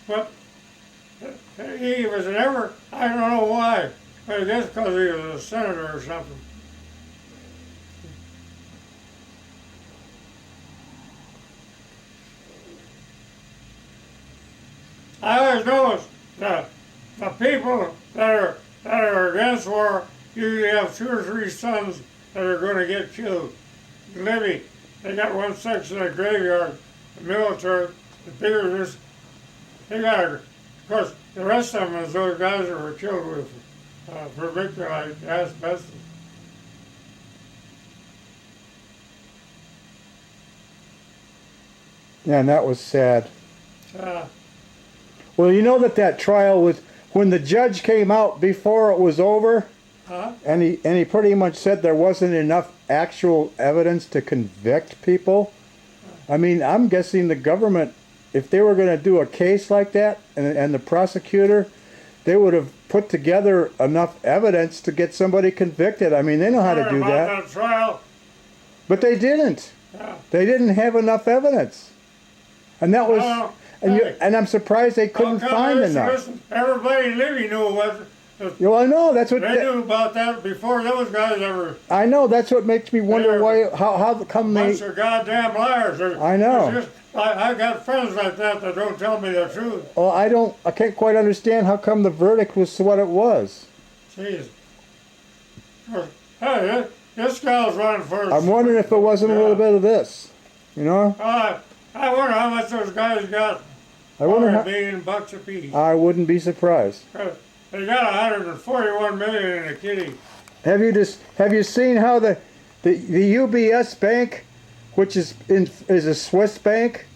but he was never, I don't know why, but I guess because he was a senator or something. I always notice that the people that are against war usually have 2 or 3 sons that are going to get killed. Libby, they got one section of the graveyard, the military, the bigger this, they got, of course, the rest of them is those guys that were killed with vermiculite, asbestos. Yeah, and that was sad. Uh, Well, you know that trial was, when the judge came out before it was over, huh? and he pretty much said there wasn't enough actual evidence to convict people. I mean, I'm guessing the government, if they were going to do a case like that, and the prosecutor, they would have put together enough evidence to get somebody convicted. I mean, they know how to do that. That trial. But they didn't. Yeah. They didn't have enough evidence. And that was, and I'm surprised they couldn't find enough. Listen, everybody in Libby knew what. Well, I know, that's what... They knew about that before those guys ever... I know, that's what makes me wonder why, how come they... Bunch of goddamn liars. I know. I got friends like that don't tell me the truth. Well, I can't quite understand how come the verdict was what it was. Jeez. Hey, this gal's running first. I'm wondering if it wasn't a little bit of this, you know? I wonder how much those guys got. I wonder how... $100 a piece. I wouldn't be surprised. They got 141 million in a kitty. Have you seen how the UBS bank, which is a Swiss bank,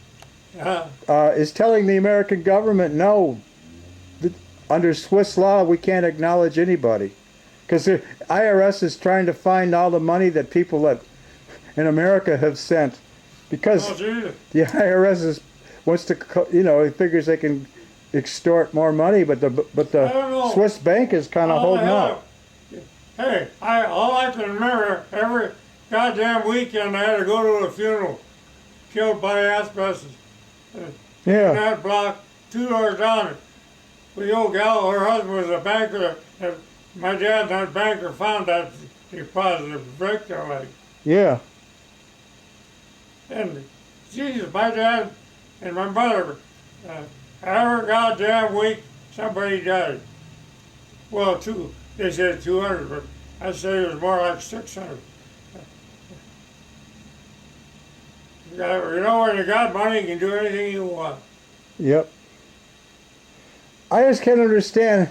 is telling the American government, no, under Swiss law we can't acknowledge anybody, because the IRS is trying to find all the money that people that in America have sent, because the IRS wants to, it figures they can extort more money, but the Swiss bank is kind of holding out. Hey, all I can remember, every goddamn weekend I had to go to a funeral, killed by asbestos. Yeah. In that block, 2 doors down. The old gal, her husband was a banker. My dad, that banker, found that deposit of vermiculite. Yeah. And Jesus, my dad and my mother, every goddamn week somebody died. Well, they said 200, but I say it was more like 600. You know, when you got money, you can do anything you want. Yep. I just can't understand.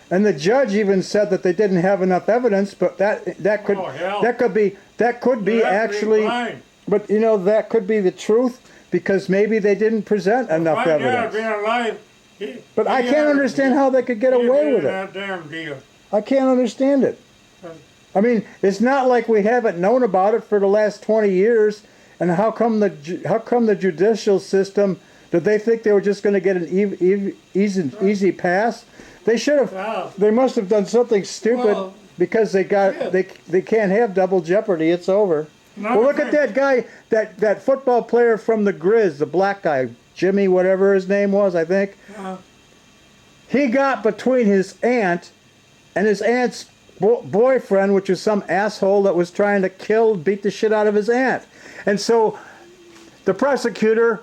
And the judge even said that they didn't have enough evidence, but that could be actually. But that could be the truth, because maybe they didn't present enough evidence. Being alive, but I can't understand how they could get away with it. That damn deal. I can't understand it. I mean, it's not like we haven't known about it for the last 20 years. And how come the judicial system, did they think they were just going to get an easy pass? They should have. They must have done something stupid, because they can't have double jeopardy. It's over. Well, look at that guy, that football player from the Grizz, the black guy, Jimmy, whatever his name was, I think. He got between his aunt and his aunt's boyfriend, which was some asshole that was trying to beat the shit out of his aunt. And so the prosecutor,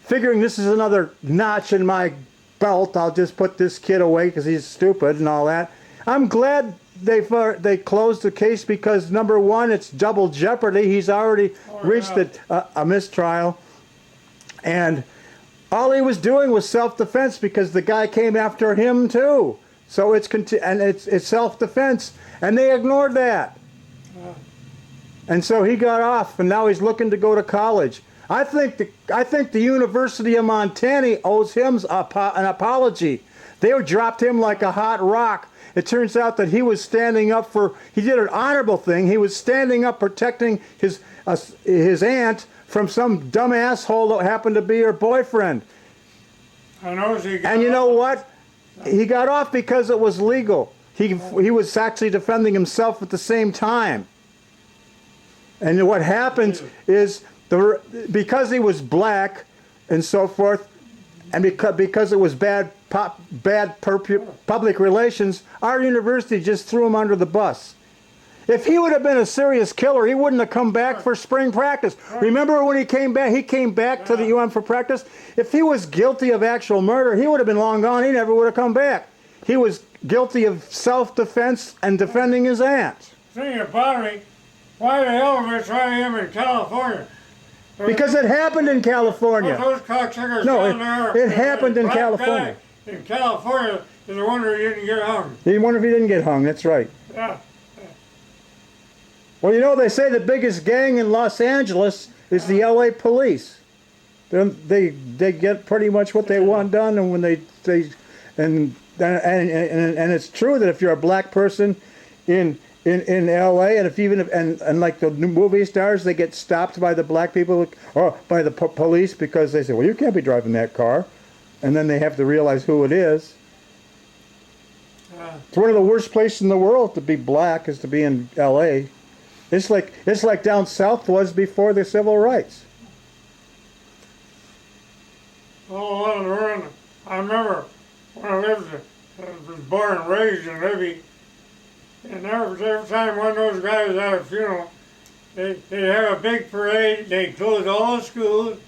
figuring this is another notch in my belt, I'll just put this kid away because he's stupid and all that. I'm glad they closed the case, because number one, it's double jeopardy. He's already reached a mistrial, and all he was doing was self-defense, because the guy came after him too. So it's self-defense, and they ignored that. And so he got off, and now he's looking to go to college. I think the University of Montana owes him an apology. They dropped him like a hot rock. It turns out that he was standing up he did an honorable thing. He was standing up protecting his aunt from some dumb asshole that happened to be her boyfriend. And you know what? He got off because it was legal. He was actually defending himself at the same time. And what happens is, because he was black and so forth, and because it was bad public relations, our university just threw him under the bus. If he would have been a serious killer, he wouldn't have come back for spring practice. Remember when he came back? He came back to the UM for practice. If he was guilty of actual murder, he would have been long gone. He never would have come back. He was guilty of self-defense and defending his aunt. Thing about me, why the hell did they try him in California? Because it happened in California. Those cocksuckers No, down there. it happened in black California. guy in California is the wonder he didn't get hung. You wonder if he didn't get hung, that's right. Yeah. Well, you know, they say the biggest gang in Los Angeles is the LA police. They get pretty much what they want done, and when and it's true that if you're a black person in LA, and if and like the movie stars, they get stopped by the black people or by the police because they say, well, you can't be driving that car, and then they have to realize who it is. It's one of the worst places in the world to be black is to be in LA. It's like down south was before the civil rights. Oh, I remember when I was born and raised in Libby, and every time one of those guys had a funeral, they'd have a big parade. They'd close all the schools,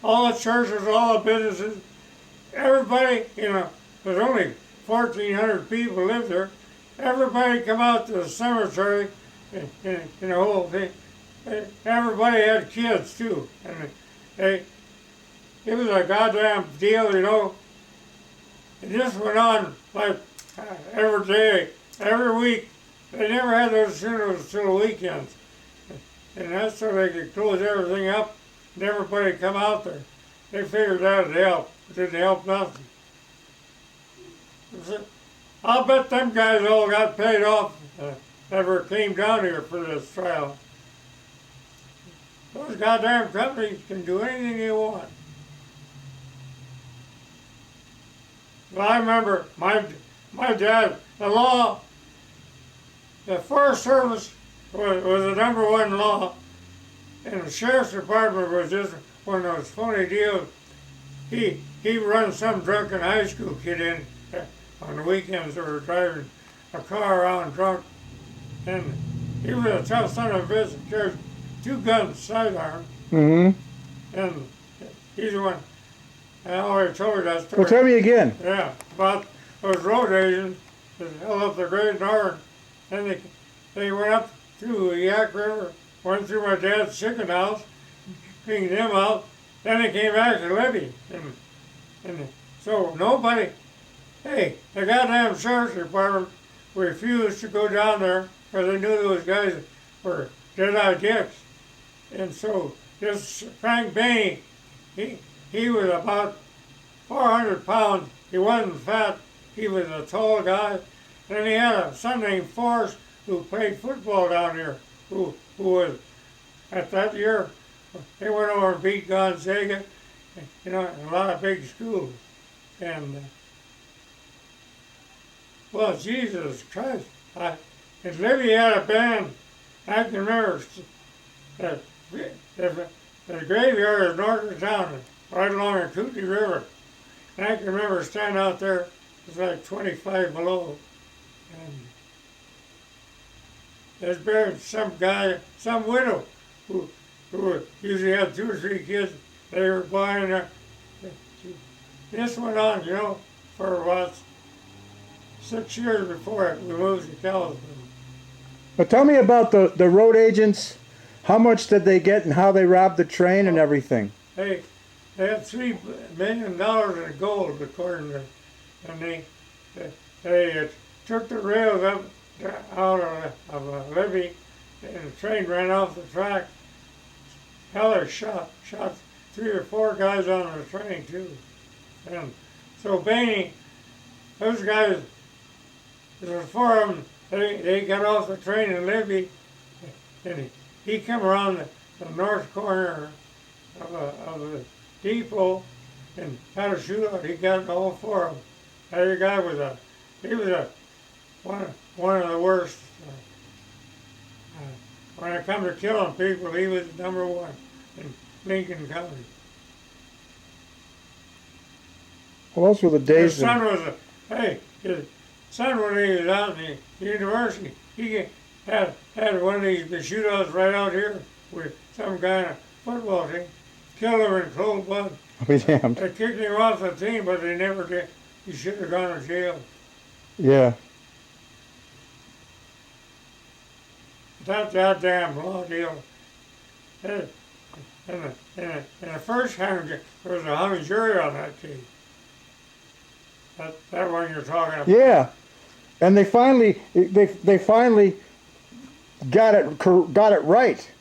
all the churches, all the businesses. Everybody, there's only 1,400 people live there. Everybody come out to the cemetery. The whole thing. Everybody had kids too, and it was a goddamn deal, It just went on like every day, every week. They never had those funerals till the weekends, and that's so they could close everything up and everybody come out there. They figured that'd help. It didn't help nothing. I'll bet them guys all got paid off. Never came down here for this trial. Those goddamn companies can do anything they want. Well, I remember my dad, the Forest Service was the #1 law, and the Sheriff's Department was just one of those phony deals. He run some drunken high school kid in on the weekends that were driving a car around drunk. And he was a tough son of a bitch. Carried 2 guns, sidearm. Mm-hmm. And he's the one. I already told you that story. Well, tell me again. Yeah, about those road agents that held up the Great Northern. And they went up through the Yak River, went through my dad's chicken house, cleaned them out. Then they came back to Libby. And so nobody, the goddamn Sheriff's Department refused to go down there because they knew those guys were dead-eye dicks. And so this Frank Bainey, he was about 400 pounds. He wasn't fat. He was a tall guy. And he had a son named Forrest who played football down here, who was, at that year, they went over and beat Gonzaga, in a lot of big schools. And, well, Jesus Christ. And Libby had a band. I can remember the graveyard is north of town, right along the Kootenai River. And I can remember standing out there, it was like 25 below. And there's buried some guy, some widow, who usually had 2 or 3 kids. They were buying her. This went on, for about 6 years before we moved to California. But tell me about the road agents. How much did they get and how they robbed the train and everything? They had $3 million in gold, according to, and they took the rails up out of a levee, and the train ran off the track. Heller shot 3 or 4 guys on the train too. And so Bainey, those guys, there were 4 of them. They got off the train in Libby, and he come around the north corner of a depot and had a shootout. He got all 4 of them. That guy was one of the worst. When it comes to killing people, he was #1 in Lincoln County. Well, those were the His days. son was his son when he was out in the university, had one of these shootouts right out here with some guy in a football team. Killed him in cold blood. I'll be damned. They kicked him off the team, but they never did. He should have gone to jail. Yeah. That damn law deal. In the first hung, there was a hung jury on that case. That one you're talking about. Yeah. And they finally got it right.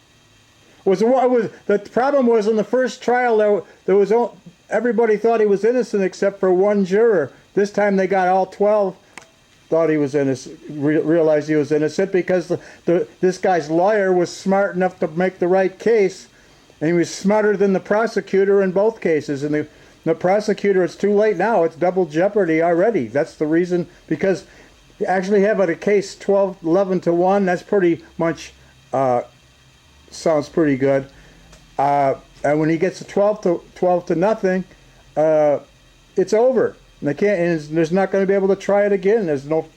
The problem was in the first trial there was everybody thought he was innocent except for one juror. This time they got all 12 thought he was innocent, realized he was innocent because this guy's lawyer was smart enough to make the right case, and he was smarter than the prosecutor in both cases. And the prosecutor, it's too late now. It's double jeopardy already. That's the reason, because you actually have a case 11 to 1. That's pretty much sounds pretty good. And when he gets a 12 to nothing, it's over. And they can't. And there's not going to be able to try it again. There's no.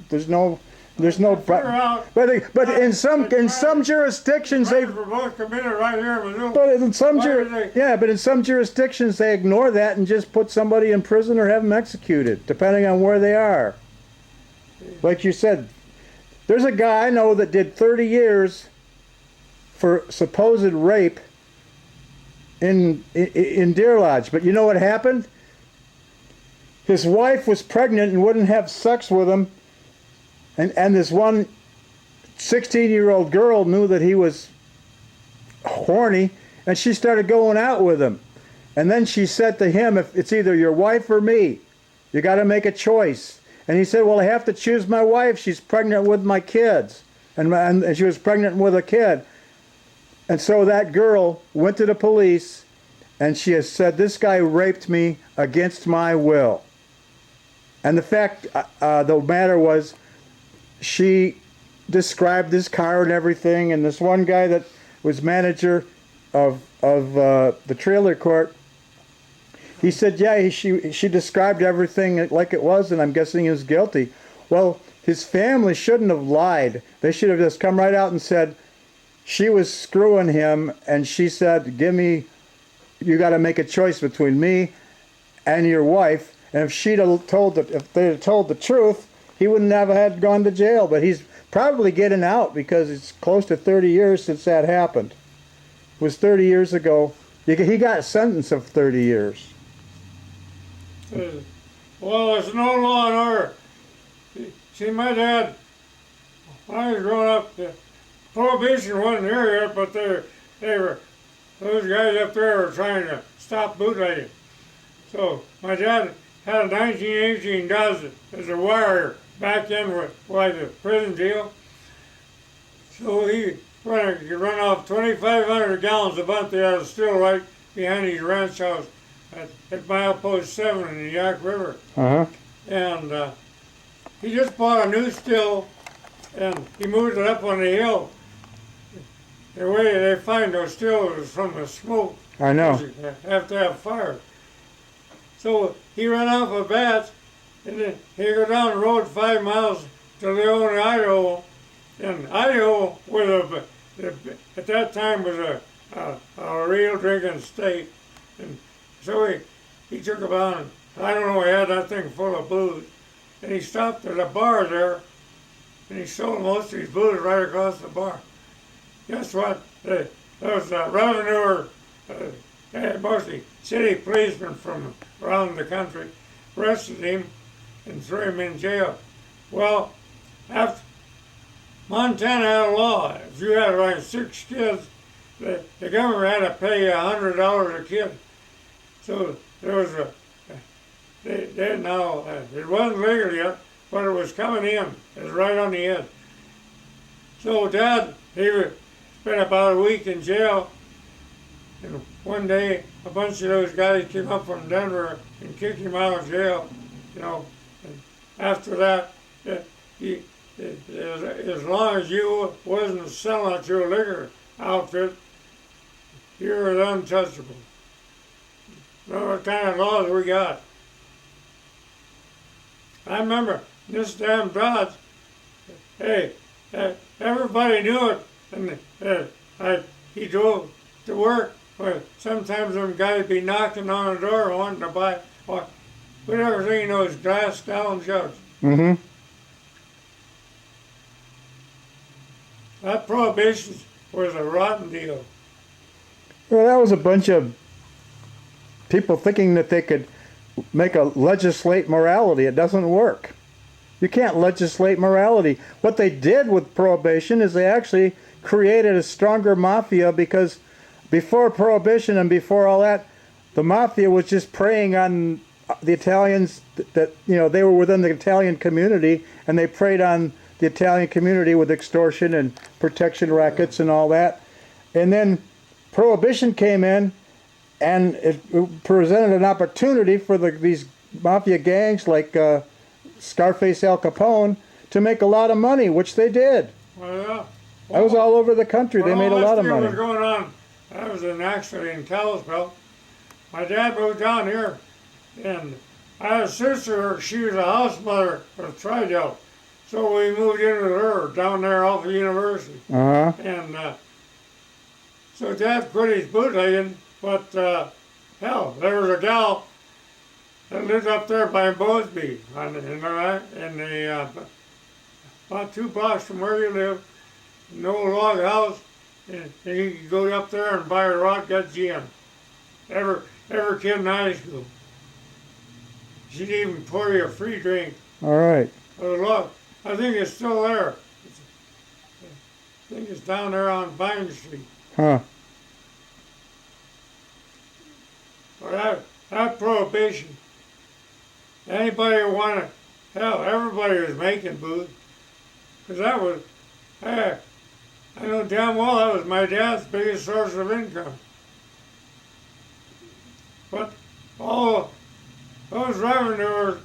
But in some jurisdictions they. But in some jurisdictions they ignore that and just put somebody in prison or have them executed, depending on where they are. Like you said, there's a guy I know that did 30 years for supposed rape in Deer Lodge. But you know what happened? His wife was pregnant and wouldn't have sex with him, and this one 16-year-old girl knew that he was horny, and she started going out with him. And then she said to him, "If it's either your wife or me, you got to make a choice." And he said, "Well, I have to choose my wife. She's pregnant with my kids." And she was pregnant with a kid. And so that girl went to the police, and she has said, "This guy raped me against my will." And the fact, the matter was, she described his car and everything, and this one guy that was manager of the trailer court, he said, yeah, she described everything like it was, and I'm guessing he was guilty. Well, his family shouldn't have lied. They should have just come right out and said, she was screwing him, and she said, you got to make a choice between me and your wife. And if they had told the truth, he wouldn't have had gone to jail. But he's probably getting out because it's close to 30 years since that happened. It was 30 years ago. He got a sentence of 30 years. Well, it's no law and order. See, my dad, when I was growing up, Prohibition wasn't here yet, but those guys up there were trying to stop bootlegging. So my dad had a 1918 Dodge as a wire back in with like a prison deal. So he could run off 2,500 gallons a month. They had a still right behind his ranch house at milepost 7 in the Yak River. Uh-huh. And he just bought a new still, and he moved it up on the hill. The way they find those stills is from the smoke. I know. You have to have fire. So he ran off a bat, and then he go down the road 5 miles to Leone, Idaho. And Idaho was at that time was a real drinking state. And so he took about, I don't know, he had that thing full of booze. And he stopped at a bar there, and he sold most of his booze right across the bar. Guess what? There was a revenue, mostly city policemen from around the country, arrested him and threw him in jail. Well, after Montana had a law, if you had like 6 kids, the government had to pay you $100 a kid. So there was it wasn't legal yet, but it was coming in. It was right on the edge. So Dad, he spent about a week in jail, and one day a bunch of those guys came up from Denver and kicked him out of jail, And after that, as long as you wasn't selling at your liquor outfit, you were untouchable. You know what kind of laws we got? I remember this damn Dodge. Hey, everybody knew it, and he drove to work. But sometimes them guys be knocking on the door wanting to buy whatever thing those glass down jugs. Mm-hmm. That prohibition was a rotten deal. Well, that was a bunch of people thinking that they could legislate morality. It doesn't work. You can't legislate morality. What they did with prohibition is they actually created a stronger mafia, because before prohibition and before all that, the mafia was just preying on the Italians that, they were within the Italian community, and they preyed on the Italian community with extortion and protection rackets and all that. And then prohibition came in, and it presented an opportunity for these mafia gangs like Scarface Al Capone to make a lot of money, which they did. Well, yeah. That was all over the country. They made a lot of money. Was going on. That was an accident in Kalispell. My dad moved down here, and I had a sister. She was a house mother with Tridel, so we moved in with her down there off the university. Uh-huh. And so Dad quit his bootlegging, but hell, there was a gal that lived up there by Bosby, about 2 blocks from where you live, no log house, and you could go up there and buy a rock gut gin. Every kid in high school. She'd even pour you a free drink. All right. Look, I think it's still there. I think it's down there on Vine Street. Huh. Well, that prohibition. Anybody who wanted, hell, everybody was making booze. Because that was, hey, I know damn well that was my dad's biggest source of income. But all those revenuers,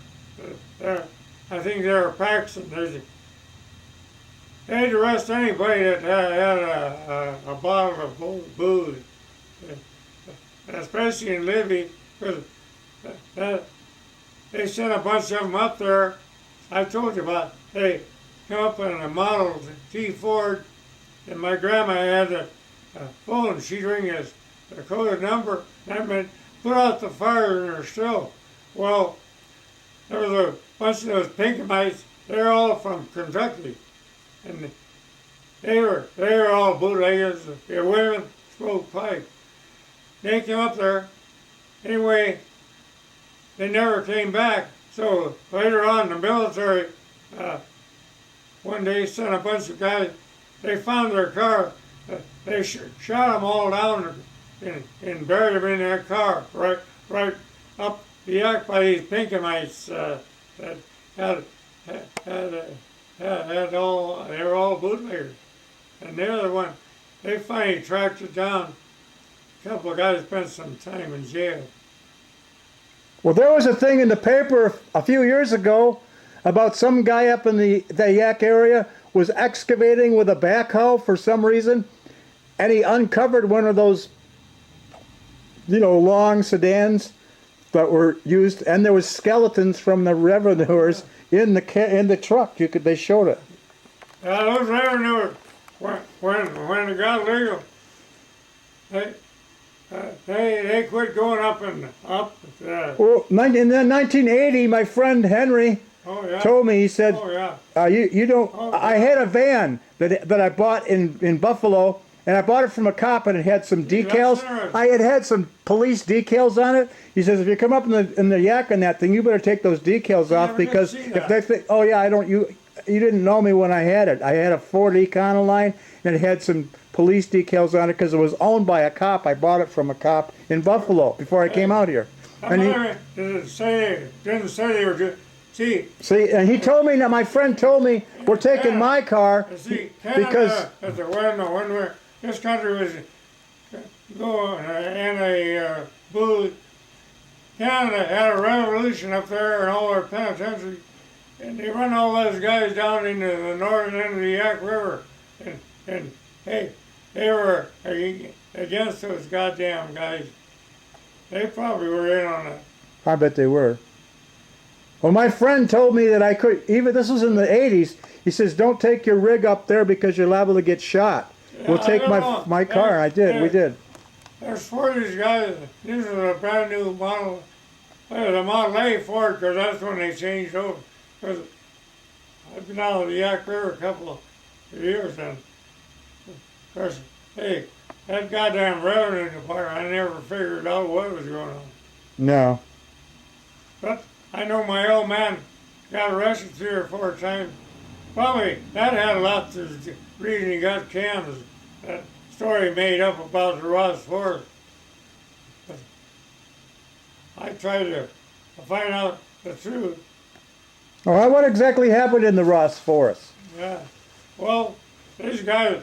I think they were Paxton. They'd arrest anybody that had a bottle of booze, especially in Libby, because they sent a bunch of them up there. I told you about, they come up in a Model T Ford, and my grandma had a phone. She'd ring a coded number. That meant put out the fire in her still. Well, there was a bunch of those Pinkomites. They're all from Kentucky, and they were all bootleggers. The women smoked pipe. They came up there. Anyway, they never came back. So later on, the military one day sent a bunch of guys. They found their car. They shot them all down and buried them in that car, right up the yak by these Pinkomites that had all. They were all bootleggers, and the other one, they finally tracked it down. A couple of guys spent some time in jail. Well, there was a thing in the paper a few years ago about some guy up in the Yak area was excavating with a backhoe for some reason, and he uncovered one of those, long sedans that were used, and there was skeletons from the revenuers in the truck. They showed it. Those revenuers, when it got legal, they quit going up and up. Well, in 1980, my friend Henry told me, he said, you don't. I had a van that I bought in Buffalo, and I bought it from a cop, and it had some decals. I had some police decals on it. He says, if you come up in the yak on that thing, you better take those decals off, because if they think, you didn't know me when I had it. I had a Ford Econoline, and it had some police decals on it because it was owned by a cop. I bought it from a cop in Buffalo before I came out here. And didn't say they were good. See, and he told me, my friend told me, we're taking my car because this country was going in a booze. Canada had a revolution up there and all their penitentiaries, and they run all those guys down into the northern end of the Yak River, and hey, they were against those goddamn guys. They probably were in on it. I bet they were. Well, my friend told me that I could, even this was in the 80s, he says, don't take your rig up there because you're liable to get shot. Yeah, We'll I take don't know. my car, and I did, we did. There's four of these guys. These are a brand new model. The Model A Ford, because that's when they changed over. Because I've been out of the Yak River a couple of years, and of course, hey, that goddamn revenue department, I never figured out what was going on. No. But I know my old man got arrested 3 or 4 times. Probably that had a lot to do with the reason he got canned is that story made up about the Ross Forest. But I tried to find out the truth. Well, what exactly happened in the Ross Forest? Yeah. Well, these guys,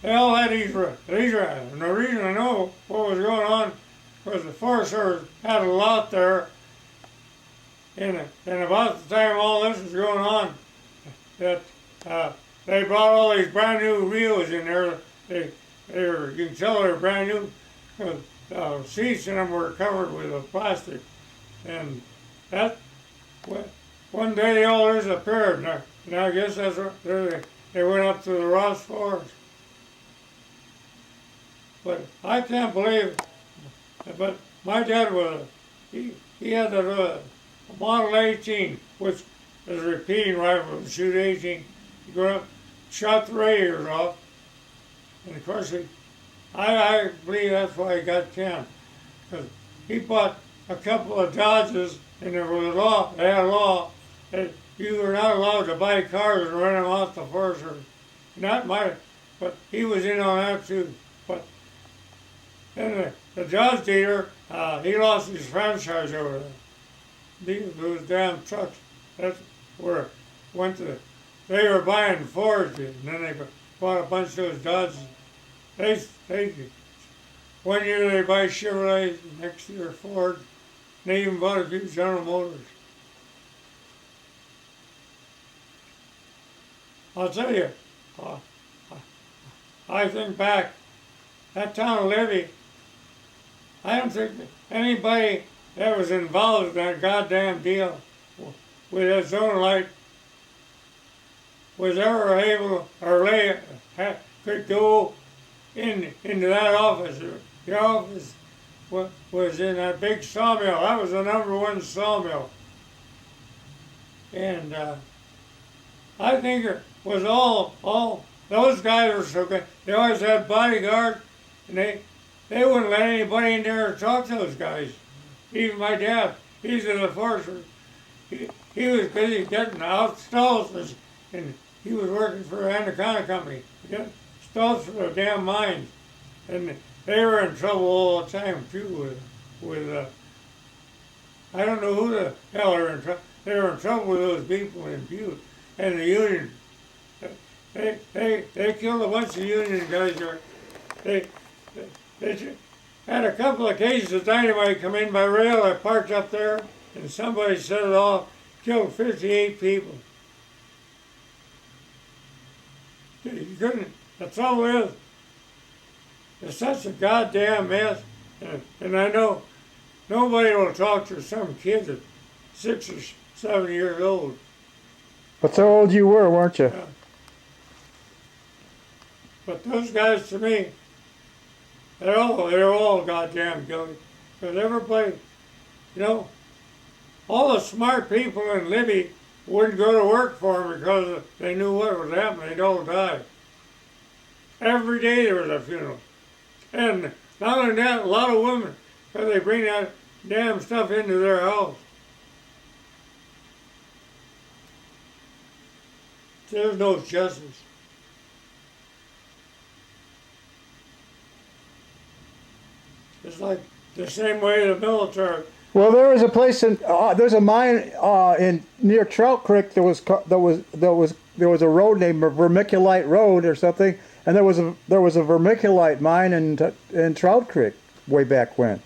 they all had these, and the reason I know what was going on was the Forest Service had a lot there, and about the time all this was going on, that they brought all these brand new reels in there. They were, you can tell they were brand new. Seats in them were covered with plastic, and that one day they all disappeared. And I guess that's what they went up to the Ross Forest. But I can't believe. But my dad was he had a Model 18, which is a repeating rifle, shoot 18. He go up, shot the radiators off, and of course I believe that's why he got canned, because he bought a couple of Dodges, and there was a law. They had a law that you were not allowed to buy cars and rent them off the Forest Service. Not my, but he was in on that too. But then the Dodge dealer, he lost his franchise over there. Those damn trucks. That's where it went to. They were buying Fords, and then they bought a bunch of those Dodges. They one year they buy Chevrolets, next year Ford. They even bought a few General Motors. I'll tell you, I think back, that town of Libby, I don't think anybody that was involved in that goddamn deal with that zonalite was ever able or could go into that office. The office was in that big sawmill. That was the #1 sawmill. And I think it was all those guys were so good. They always had bodyguards, and they wouldn't let anybody in there to talk to those guys. Even my dad, he's an enforcer. He was busy getting out stalls, and he was working for the Anaconda Company. He got stalls for the damn mines, and they were in trouble all the time too with I don't know who the hell they were in trouble. They were in trouble with those people in Butte and the union. They killed a bunch of union guys there. They had a couple of cases of dynamite come in by rail. I parked up there, and somebody set it off, killed 58 people. You couldn't. The trouble is, it's such a goddamn mess, and I know nobody will talk to some kid that's 6 or 7 years old. That's how old you were, weren't you? Yeah. But those guys, to me, they're all goddamn guilty. Because everybody, you know, all the smart people in Libby wouldn't go to work for them because they knew what was happening. They'd all die. Every day there was a funeral. And not only that, a lot of women, because they bring that damn stuff into their house. There's no justice. It's like the same way the military. Well, there was a place in there's a mine in near Trout Creek. There was a road named Vermiculite Road or something, and there was a vermiculite mine in Trout Creek way back when.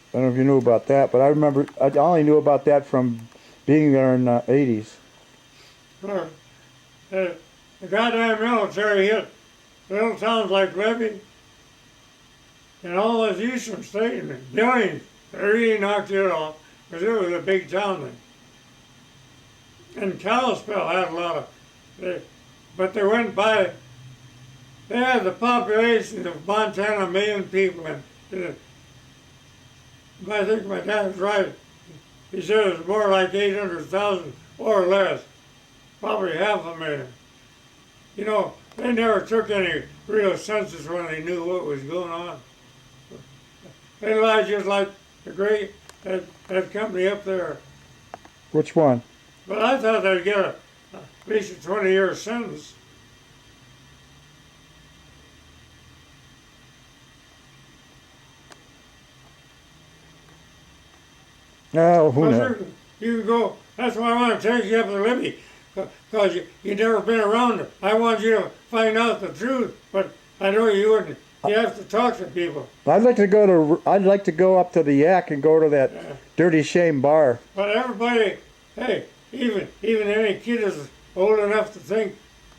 I don't know if you knew about that, but I remember I only knew about that from being there in the 80s. The goddamn military hit little towns like Libby and all those eastern states, billions they really knocked it off because it was a big town then. And Kalispell had a lot of, but they went by, they had the population of Montana, 1,000,000 people, and I think my dad was right. He said it was more like 800,000 or less, probably 500,000. You know, they never took any real census when they knew what was going on. They lied just like the great that company up there. Which one? But I thought they'd get at least a 20-year sentence. Oh, who knows? You can go, that's why I want to take you up to Libby, because you've never been around her. I want you to find out the truth, but I know you wouldn't. You have to talk to people. I'd like to go up to the Yak and go to that Dirty Shame bar. But everybody, hey, even any kid is old enough to think,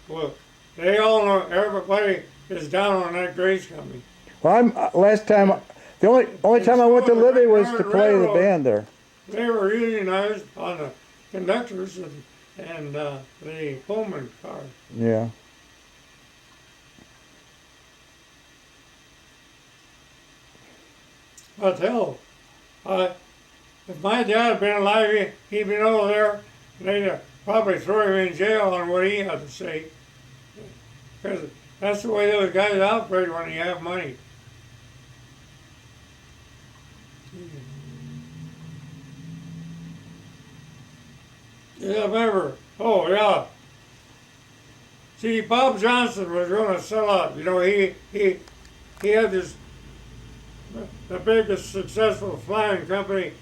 well, they all know everybody is down on that Grace Company. Well, the only time I went to Libby was to play the band there. They were unionized on the conductors and the Pullman cars. Yeah. But hell, if my dad had been alive, he'd been over there, they'd probably throw him in jail on what he had to say. Because that's the way those guys operate when you have money. Yeah, remember, oh yeah. See, Bob Johnson was going to sell out. You know, he had the biggest successful flying company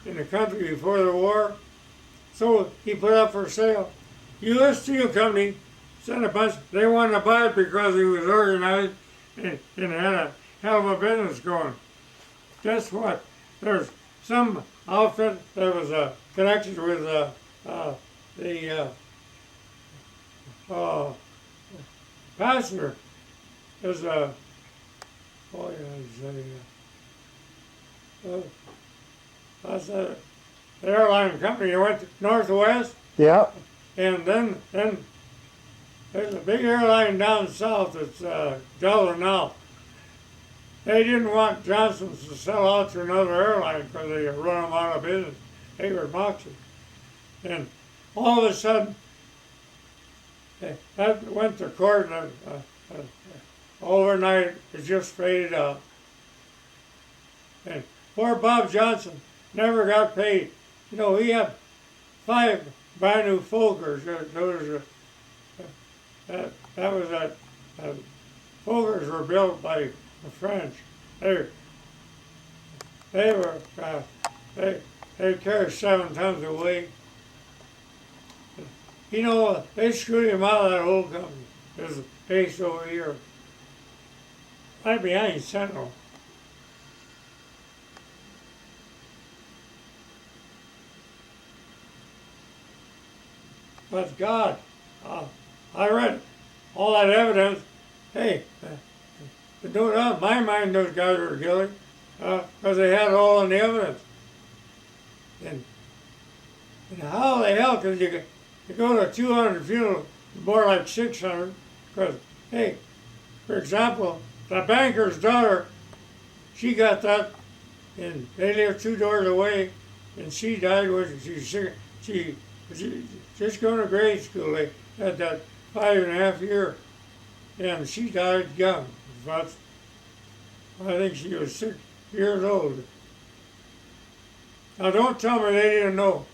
in the country before the war. So he put up for sale. U.S. Steel Company sent a bunch, they wanted to buy it because he was organized and had a hell of a business going. Guess what? There's some outfit that was connected with the passenger. There's a, oh yeah, that's the airline company. They went to Northwest. Yeah. And then there's a big airline down south that's Delta now. They didn't want Johnson's to sell out to another airline because they could run them out of business. They were boxing. And all of a sudden, that went to court and overnight it just faded out. And poor Bob Johnson never got paid. You know, he had 5 brand new Folkers. Folkers were built by the French. They carry 7 tons of weight. You know, they screwed him out of that whole company. There's a base over here, right behind Sentinel. But God, I read all that evidence. Hey, no doubt in my mind those guys were guilty because they had all in the evidence. And how the hell could you go to 200 funerals, more like 600? Because, hey, for example, the banker's daughter, she got that, and they lived 2 doors away, and she died when she just going to grade school. They had that 5.5 year, and she died young. But I think she was 6 years old. Now don't tell me they didn't know.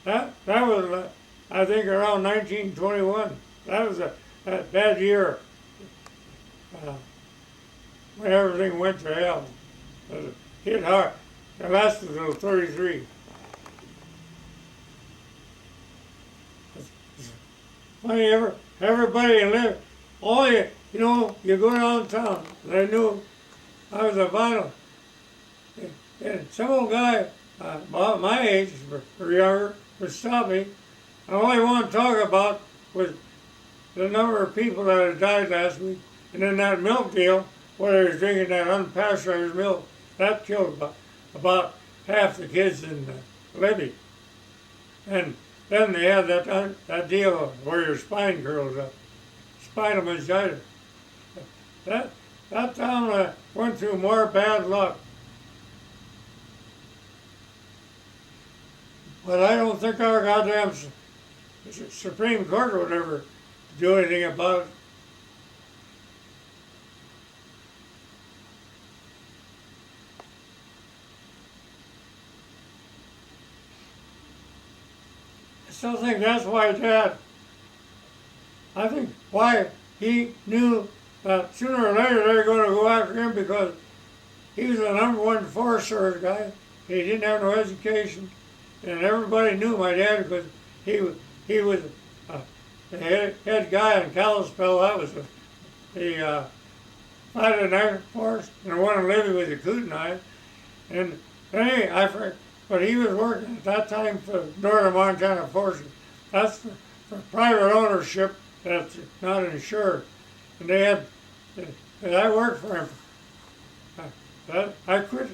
That was, I think, around 1921. That was a bad year when everything went to hell. It hit hard. It lasted until 33. Funny, everybody lived, you know, you go downtown, they knew I was a vinyl. And some old guy, about my age, or younger, would stop me. And all he wanted to talk about was the number of people that had died last week. And then that milk deal, where he was drinking that unpasteurized milk, that killed about half the kids in Libby. And then they had that deal where your spine curls up, spinal meningitis. That town went through more bad luck. But I don't think our goddamn Supreme Court would ever do anything about it. I still think that's why Dad, I think why he knew that sooner or later they were going to go after him, because he was the #1 Forest Service guy. He didn't have no education, and everybody knew my dad because he was the head guy in Kalispell. That was the fight in Air Force, and the one in Libby was a Kootenai. And anyway, but he was working at that time for Northern Montana Forces. That's for private ownership that's not insured. And and I worked for him. I quit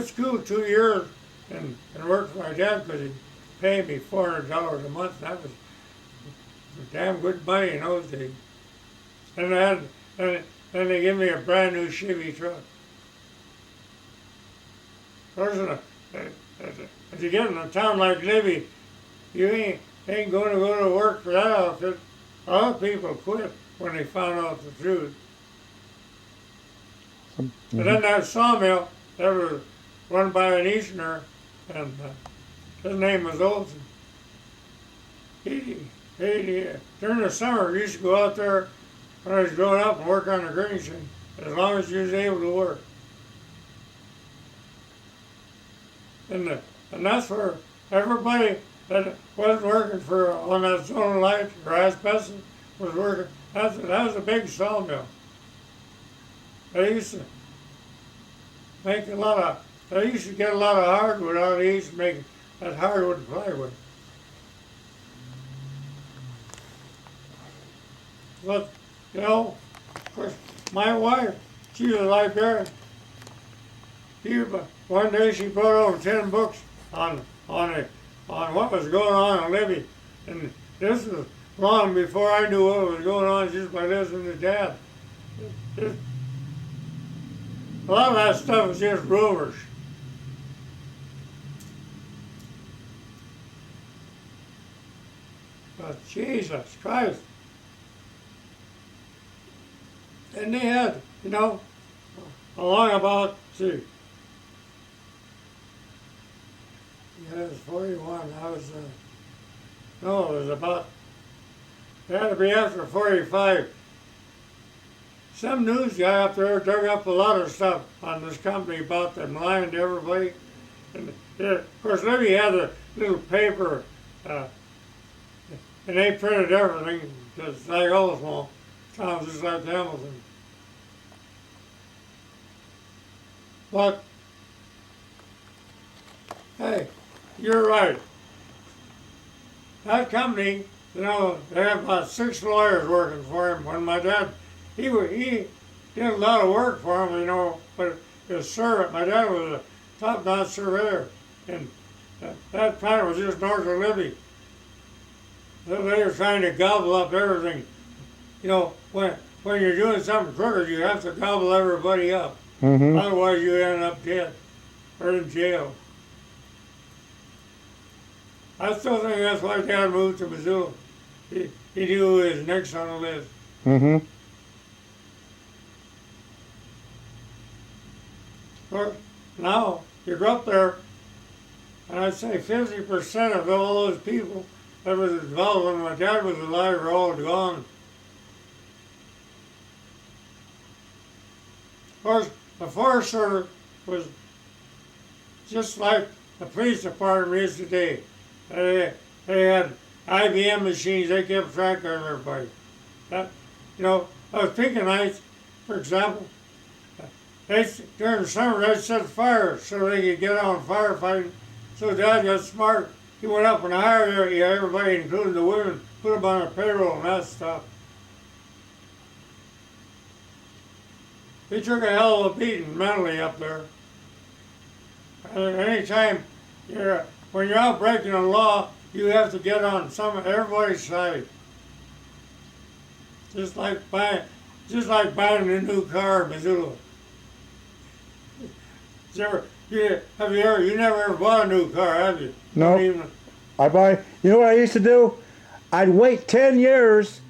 school 2 years and worked for my dad because he paid me $400 a month. That was damn good money in those days. And then they gave me a brand new Chevy truck. If you get in a town like Libby, you ain't going to go to work for that outfit. A lot of people quit when they found out the truth. Mm-hmm. But then that sawmill, that was run by an Easterner, and his name was Olson. He during the summer, we used to go out there when I was growing up and work on the green machine, as long as you was able to work. And that's where everybody that wasn't working on that zone light or asbestos was working. That was a big sawmill. They used to make they used to get a lot of hardwood out. They used to make that hardwood plywood. But, of course, my wife, she was a librarian. One day she brought home 10 books on what was going on in Libby. And this was long before I knew what was going on, just by listening to Dad. A lot of that stuff was just rumors. But Jesus Christ. And they had, along about, yeah, it was 41. It was about, it had to be after 45. Some news guy up there dug up a lot of stuff on this company about them lying to everybody. And of course, Libby had a little paper, and they printed everything, just like Oldsmobile. Sounds just like Hamilton. But, hey, you're right. That company, they had about 6 lawyers working for him. When my dad, he did a lot of work for him, but his servant, my dad was a top-notch surveyor, and that plant was just north of Libby. So they were trying to gobble up everything. When you're doing something crooked, you have to gobble everybody up. Mm-hmm. Otherwise, you end up dead or in jail. I still think that's why Dad moved to Missoula. He knew who his next on the list. Mm-hmm. Of course, now you go up there, and I'd say 50% of all those people that was involved when my dad was alive are all gone. Of course, the Forest Service was just like the police department is today. They had IBM machines. They kept track of everybody. Those picking nights, for example, during the summer they'd set fires so they could get on firefighting. So Dad got smart. He went up and hired everybody, including the women, put them on a payroll and that stuff. He took a hell of a beating mentally up there. Anytime when you're out breaking the law, you have to get on everybody's side. Just like buying a new car in Missoula. You never ever bought a new car, have you? No. You know what I used to do? I'd wait 10 years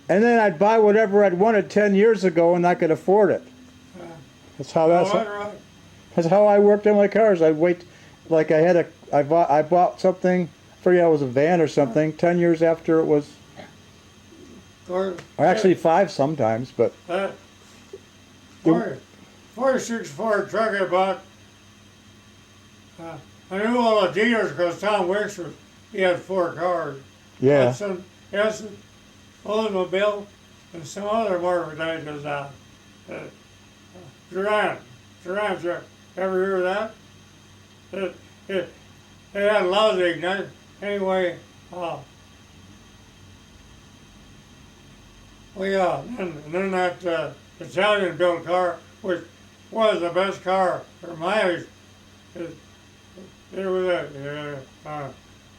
and then I'd buy whatever I'd wanted 10 years ago and I could afford it. That's how that's how I worked on my cars. I'd wait, like I bought something, I forget it was a van or something, 10 years after it was, or actually 5 sometimes, but. 46 Ford truck I bought. I knew all the dealers because Tom Wicks he had 4 cars. Yeah. Some Oldsmobile and some other merchandise. Durant, ever hear of that? It had lousy ignite. Anyway, and then that Italian built car, which was the best car for mileage, it was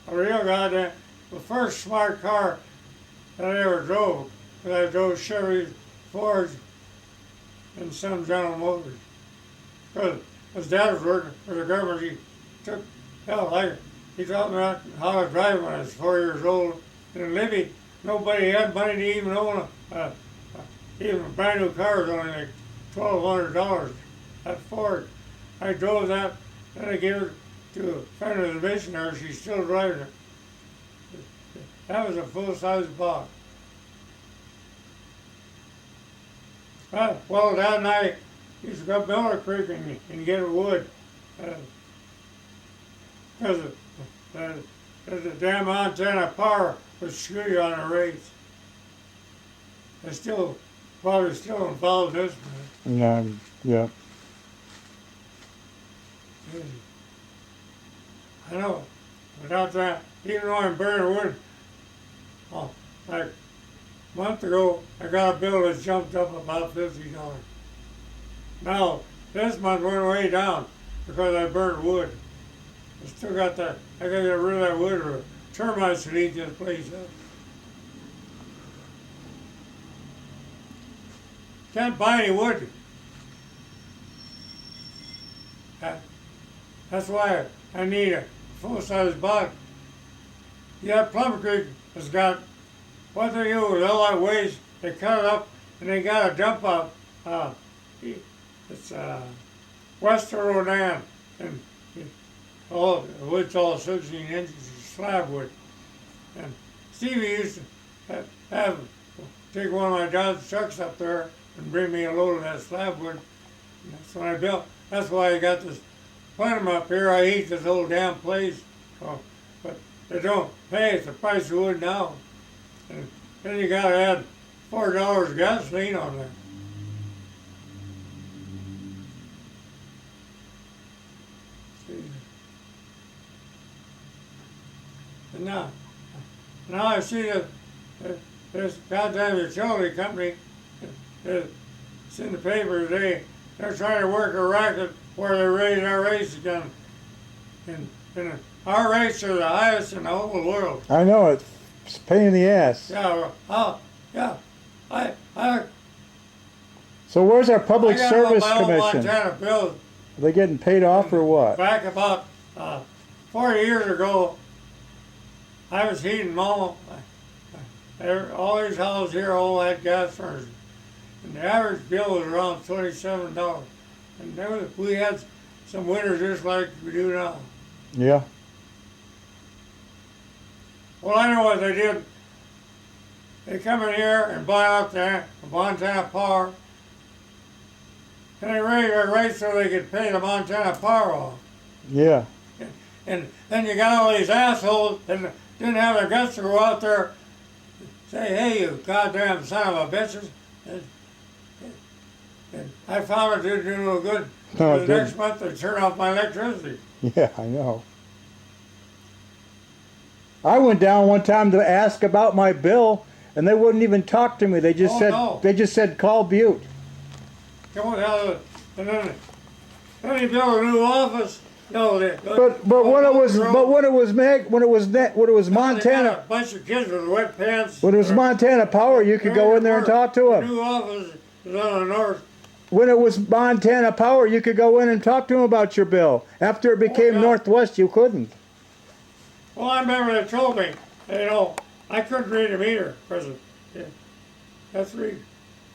a real goddamn, the first smart car that I ever drove. I drove Chevy, Fords, and some General Motors. Because his dad was working for the government, he taught me how to drive when I was 4 years old. And in Libby, nobody had money to even own even a brand new car was only like $1,200. That Ford. I drove that, then I gave it to a friend of the missionary. She's still driving it. That was a full-size box. Well, that night, used to go up Miller Creek and get wood. Because the damn Montana Power was screwy on the rates. They're probably still involved in this. Yeah. I know. Without that, even though I'm burning wood, like a month ago, I got a bill that jumped up about $50. Now, this month went way down because I burned wood. I still got that. I gotta get rid of that wood or termites would eat this place up. Can't buy any wood. That's why I need a full-size box. Yeah, Plum Creek has got, what they do with all that waste, they cut it up and they got a dump out. It's west of Rodan, and the wood's all 16 inches of slab wood. And Stevie used to take one of my dad's trucks up there and bring me a load of that slab wood. And that's when I built. That's why I got this plant up here. I hate this whole damn place. But they don't pay the price of wood now. And then you gotta add $4 gasoline on there. And now I see that this goddamn utility company, it's in the paper today, they're trying to work a racket where they raise our rates again. And our rates are the highest in the whole world. I know, it's a pain in the ass. Yeah, So where's our public service commission? Montana bill. Are they getting paid off or what? Back about 40 years ago, I was heating all these houses here all had gas furnaces. And the average bill was around $27. And we had some winters just like we do now. Yeah. Well, I know what they did. They come in here and buy out the Montana Power. And they raise their rates so they could pay the Montana Power off. Yeah. And then you got all these assholes that didn't have the guts to go out there and say, hey, you goddamn son of a bitches. And I found it didn't do no good. No, the next month they turn off my electricity. Yeah, I know. I went down one time to ask about my bill, and they wouldn't even talk to me. They just said call Butte. Come on, and then he built a new office, No, But when it was Montana, a bunch of kids with wet pants. when it was Montana Power, you could go in there and talk to The them. new office is on the north. When it was Montana Power, you could go in and talk to them about your bill. After it became yeah. Northwest, you couldn't. Well, I remember they told me, I couldn't read a meter because that's read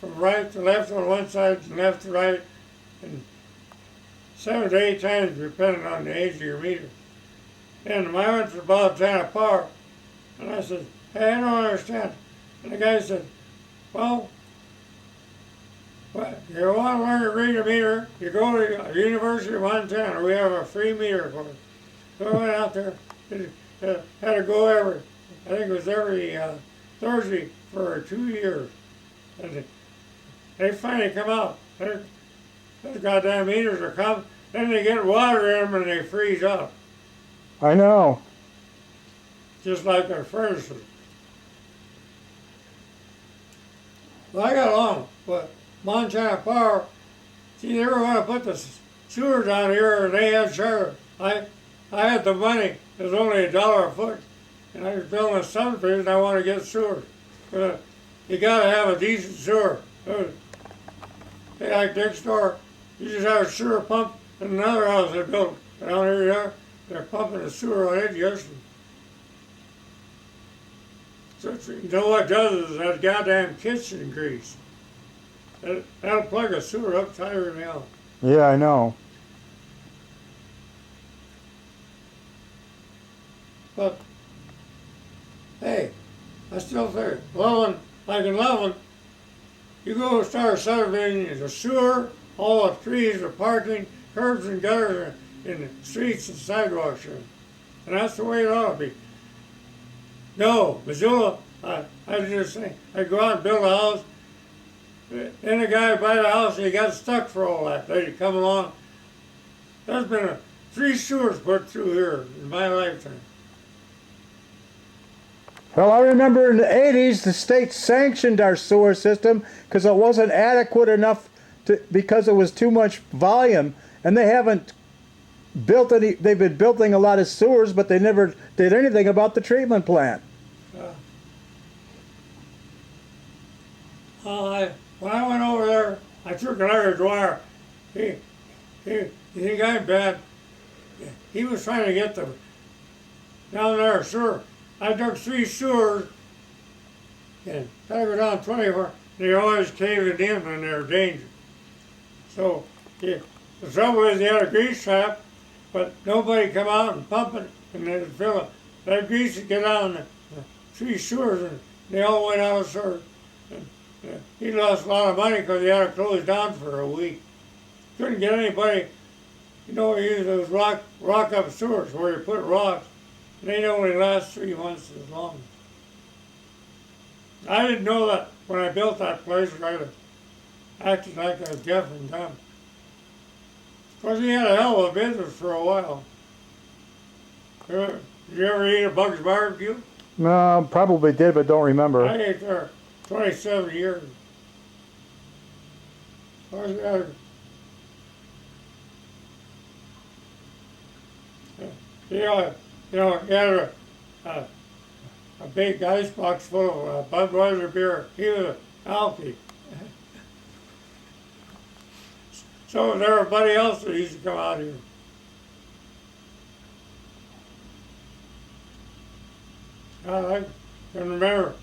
from right to left on one side and left to right, and 7 to 8 times depending on the age of your meter. And I went to Montana Power, and I said, hey, I don't understand. And the guy said, well, you want to learn to read a meter, you go to the University of Montana. We have a free meter for it. So I went out there, and, had to go I think it was every Thursday for 2 years. And they finally come out. Those goddamn meters are coming. Then they get water in them and they freeze up. I know. Just like our furnaces. Well, I got along with Montana Power. See, they were going to put the sewers down here, and they had sure. I had the money. It was only $1 a foot, and I was building a subdivision. I want to get sewers. You got to have a decent sewer. They like next door. You just have a sewer pump in another house they built down here. They're pumping a sewer on it yesterday. So you know what it does is that goddamn kitchen grease. That'll plug a sewer up tighter than hell. Yeah, I know. But hey, I still think Loveland, like in Loveland, you go start a subdivision, there's a sewer, all the trees, the parking, curbs and gutters in the streets and sidewalks here. And that's the way it ought to be. No, Missoula, I just think, I'd go out and build a house, then the guy would buy the house and he got stuck for all that. They'd come along. There's been 3 sewers put through here in my lifetime. Well, I remember in the 80s, the state sanctioned our sewer system because it wasn't adequate enough because it was too much volume, and they haven't built any. They've been building a lot of sewers, but they never did anything about the treatment plant. When I went over there, I took Larry Dwyer. He got bad. He was trying to get down there sewer. I dug 3 sewers, and I go down 24. They're always caving in, and they're dangerous. So the trouble is, they had a grease trap, but nobody come out and pump it, and they'd fill it. That grease would get down the 3 sewers, and they all went out of service. He lost a lot of money because he had to close down for a week. Couldn't get anybody. He used those rock up sewers where you put rocks. They'd only last 3 months as long. I didn't know that when I built that place. I acted like I was deaf and dumb. Of course, he had a hell of a business for a while. Did you ever eat a Bugs barbecue? No, probably did, but don't remember. I ate there 27 years. Of course, he had a big icebox full of Budweiser beer. He was an alky. So was everybody else that used to come out here. I can remember.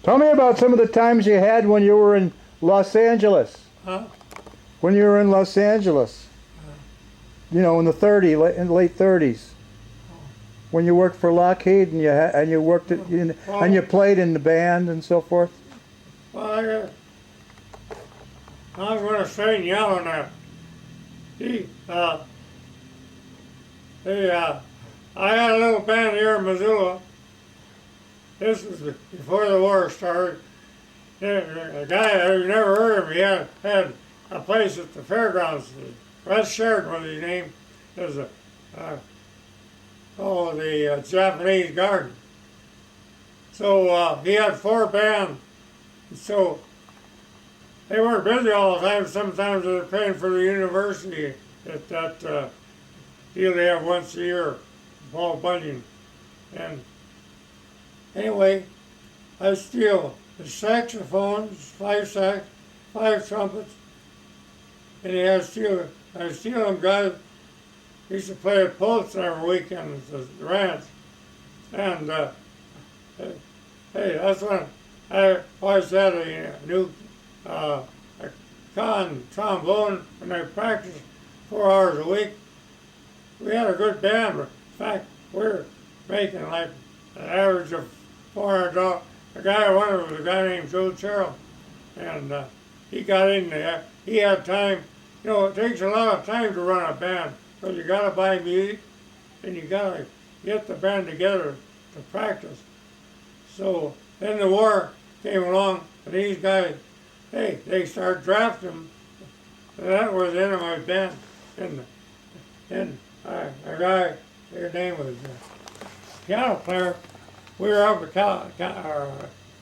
Tell me about some of the times you had when you were in Los Angeles. Huh? When you were in Los Angeles. In the late 30s. When you worked for Lockheed and you worked and you played in the band and so forth. Well, I'm going to straighten you out on that. I had a little band here in Missoula. This was before the war started. A guy, I've never heard of him, he had a place at the fairgrounds. Russ Sheridan was his name. It was the Japanese Garden. So he had 4 bands. So they weren't busy all the time. Sometimes they were paying for the university at that deal they have once a year, Paul Bunyan. And anyway, I steal the saxophones, 5 trumpets, and I steal them guys used to play at Pulse every weekend at the ranch. And hey, that's when I always had a new a trombone, and I practiced 4 hours a week. We had a good band. In fact, we were making like an average of $400. One of them was a guy named Joe Terrell, and he got in there. He had time. You know, it takes a lot of time to run a band, so you got to buy music, and you got to get the band together to practice. So then the war came along, and these guys, hey, they started drafting them. And that was the end of my band. And a guy, his name was piano player. We were up at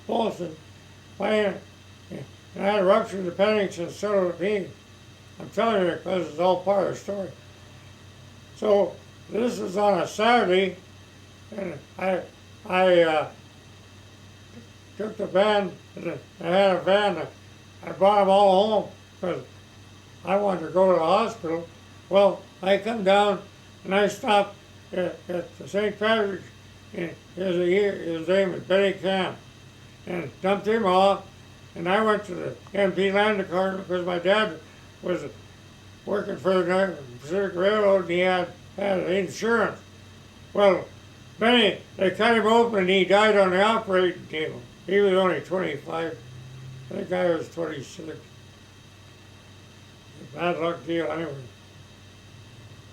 Boston playing, and I had ruptured the appendix and so did he. I'm telling you because it's all part of the story. So this is on a Saturday, and I took the band, and I had a van. I brought them all home because I wanted to go to the hospital. Well, I come down and I stopped at the St. Patrick's. His name was Benny Camp, and dumped him off. And I went to the MP Land Department because my dad was working for the Pacific Railroad and he had insurance. Well, Benny, they cut him open and he died on the operating table. He was only 25. I think I was 26. A bad luck deal anyway.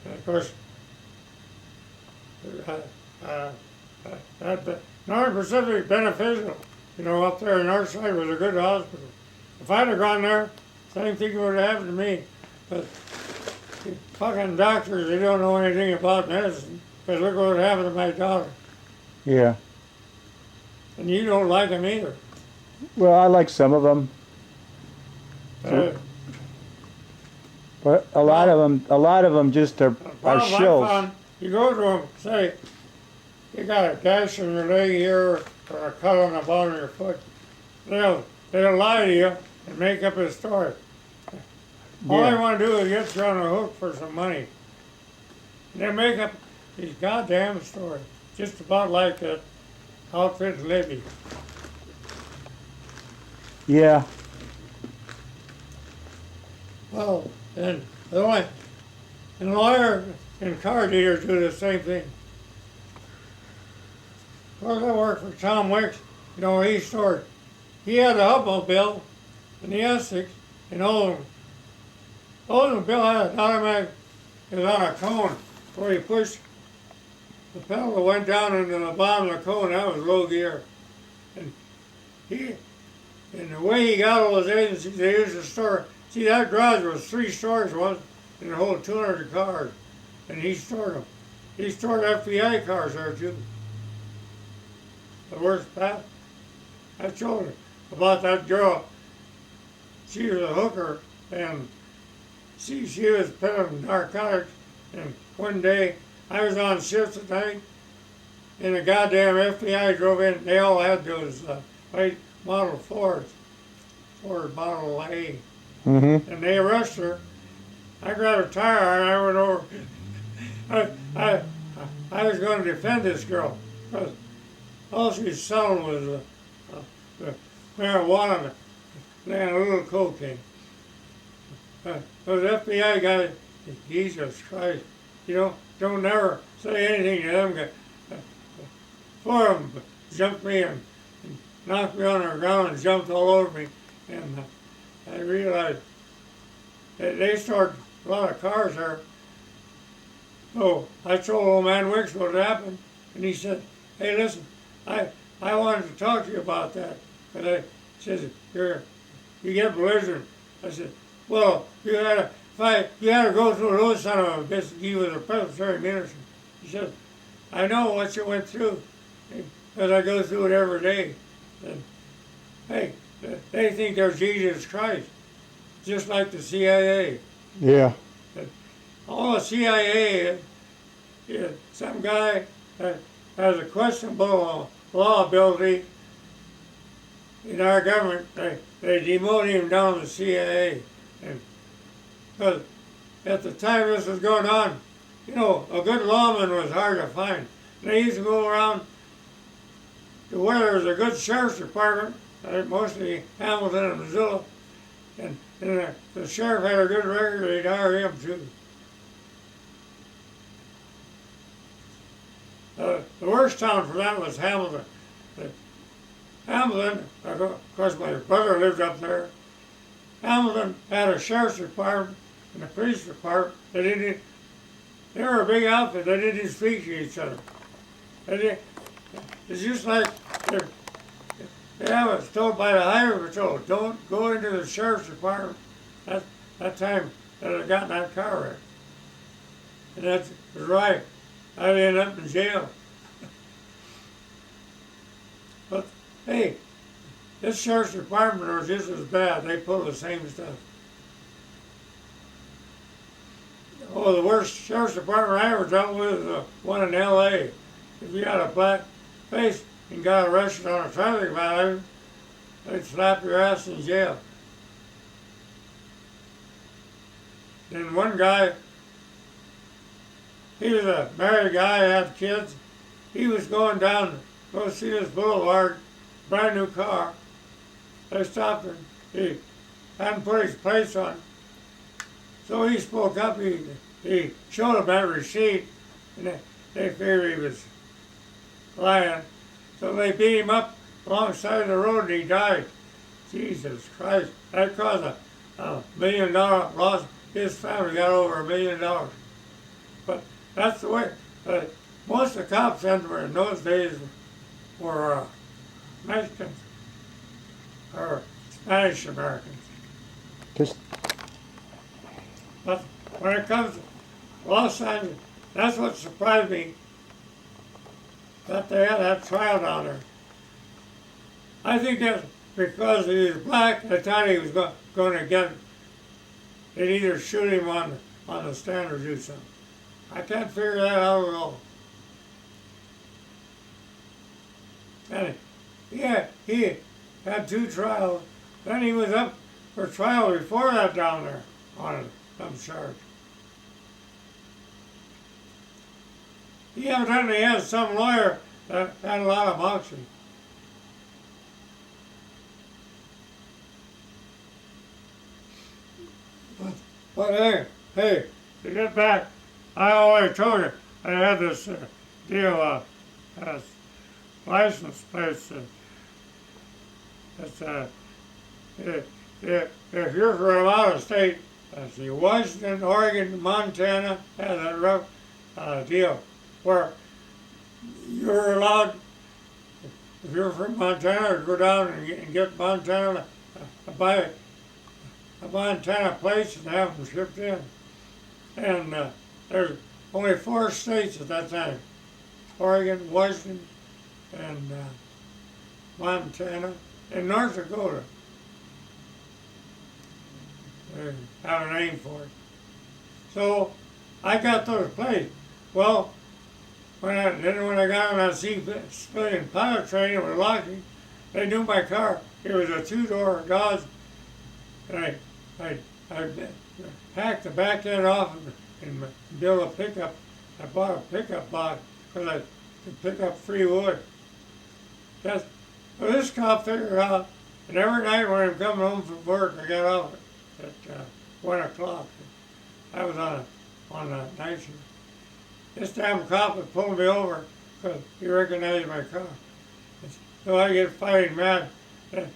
And of course, that Northern Pacific Beneficial, you know, up there in Northside was a good hospital. If I'd have gone there, same thing would have happened to me. But the fucking doctors, they don't know anything about medicine. Because look what happened to my daughter. Yeah. And you don't like them either. Well, I like some of them. But a lot of them just are shills. You go to them, say, you got a gash in your leg here or a cut on the bottom of your foot. They'll lie to you and make up a story. All they want to do is get you on a hook for some money. They make up these goddamn stories, just about like that outfit Libby. Yeah. Well, and lawyers and car dealers do the same thing. Of course, I worked for Tom Wicks. You know, he had a Hubmobile in the Essex in Oldham. Bill had an automatic, it was on a cone where he pushed the pedal that went down into the bottom of the cone. That was low gear. And the way he got all those agencies, they used to store. See, that garage was 3 stories once, and it hold 200 cars. And he stored them. He stored FBI cars there too. The worst part, I told her about that girl. She was a hooker, and she was peddling narcotics. And one day, I was on shift at night, and the goddamn FBI drove in. They all had those white Model Fords, Ford Model A. Mm-hmm. And they arrested her. I grabbed a tire and I went over. I was going to defend this girl because all she was selling was marijuana and a little cocaine. Those FBI guys, Jesus Christ, you know, don't never say anything to them. Four of them jumped me and knocked me on the ground and jumped all over me. And I realized that they stored a lot of cars there. So I told old man Wicks what had happened, and he said, "Hey, listen, I wanted to talk to you about that." And I said, "You get belligerent." I said, "Well, you had to go through those son of a bitch." He was a Presbyterian minister. He said, "I know what you went through, because I go through it every day." And hey, they think they're Jesus Christ, just like the CIA. Yeah. All the CIA some guy that has a questionable law ability in our government, they demoted him down to the CIA. And but at the time this was going on, you know, a good lawman was hard to find. They used to go around to where there was a good sheriff's department, mostly Hamilton and Missoula, and the sheriff had a good record, they'd hire him too. The worst town for that was Hamilton. Hamilton, of course my brother lived up there. Hamilton had a sheriff's department and a police department. They were a big outfit, they didn't even speak to each other. It's just like they have us told by the highway patrol, don't go into the sheriff's department. That time that I got in that car wreck. And that was right. I'd end up in jail. But hey, this sheriff's department was just as bad. They pull the same stuff. Oh, the worst sheriff's department I ever dealt with was one in L.A. If you had a black face and got arrested on a traffic violation, they'd slap your ass in jail. Then one guy, he was a married guy, had kids. He was going down to go see this boulevard, brand new car. They stopped him. He hadn't put his plates on. So he spoke up. He showed them that receipt, and they figured he was lying. So they beat him up alongside the road, and he died. Jesus Christ! That caused a $1 million loss. His family got over $1 million. But that's the way. Most of the cops in those days were Mexicans or Spanish Americans. But when it comes to Los Angeles, that's what surprised me, that they had that trial down there. I think that's because he was black. They thought he was going to get, they'd either shoot him on the stand or do something. I can't figure that out at all. And yeah, he had 2 trials. Then he was up for trial before that down there on some charge. He evidently had some lawyer that had a lot of moxie. But hey, to get back, I always told you I had this deal, license plates. If you're from out of state, see, Washington, Oregon, Montana had that rough deal where you're allowed, if you're from Montana, to go down and get Montana, buy a Montana plates and have them shipped in. And there's only 4 states at that time: Oregon, Washington, and Montana, and North Dakota. They have a name for it. So I got those plates. Well, when I got on that civilian pilot training with Lockheed, they knew my car. It was a 2-door Dodge, and I hacked the back end off and built a pickup. I bought a pickup box because I could pick up free wood. Well, this cop figured out, and every night when I'm coming home from work, I got off at 1 o'clock. I was on a night shift. This damn cop would pull me over because he recognized my car. So I get fighting mad. The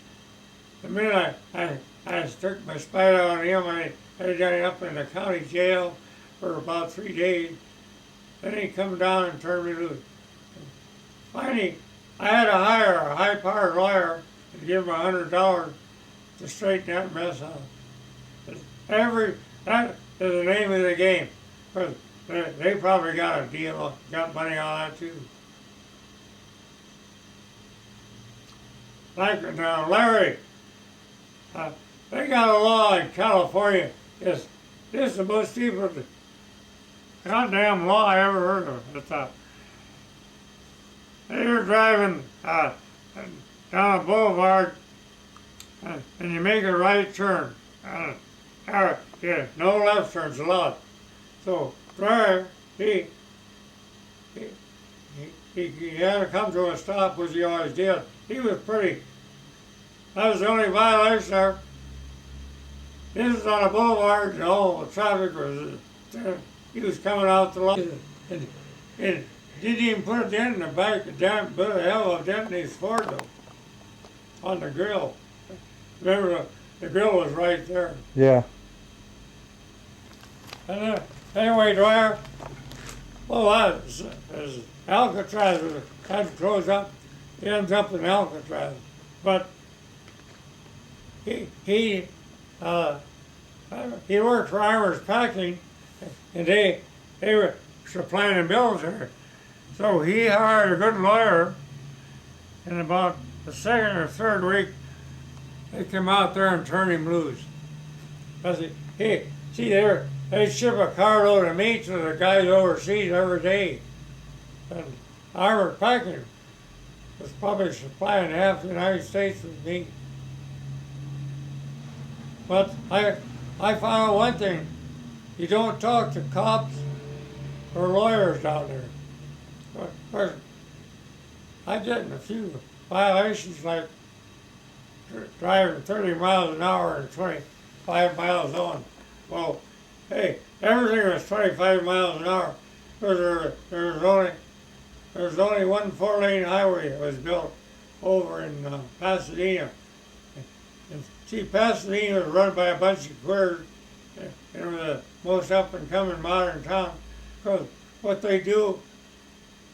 minute I stuck my spite on him, I ended up in the county jail for about 3 days. Then he come down and turned me loose. Finally, I had to hire a high-powered lawyer and give him $100 to straighten that mess out. That is the name of the game. Because they probably got a deal, got money on that too. Like now, Larry, they got a law in California. This is the most stupid goddamn law I ever heard of. It's you're driving down a boulevard and you make a right turn. Yeah, no left turns allowed. So driver, he had to come to a stop, which he always did. He was pretty. That was the only violation there. This is on a boulevard, and all the traffic was. He was coming out the light, and didn't even put a dent in the back. The damn put a hell of a dent in his Ford though, on the grill. Remember, the grill was right there. Yeah. And anyway, driver. Well, as Alcatraz, that goes up, he ends up in Alcatraz. But he worked for Irish Packing, and they were supplying the military. So he hired a good lawyer, and about the second or third week, they came out there and turned him loose. Because they ship a carload of meat to the guys overseas every day. And Irish Packing was probably supplying half the United States with meat. But I found out one thing. You don't talk to cops or lawyers down there. Of course, I get in a few violations like driving 30 miles an hour and 25 miles on. Well, hey, everything was 25 miles an hour because there was only one 4-lane highway that was built over in Pasadena. And see, Pasadena was run by a bunch of queers, and it was the most up-and-coming modern town. Because what they do,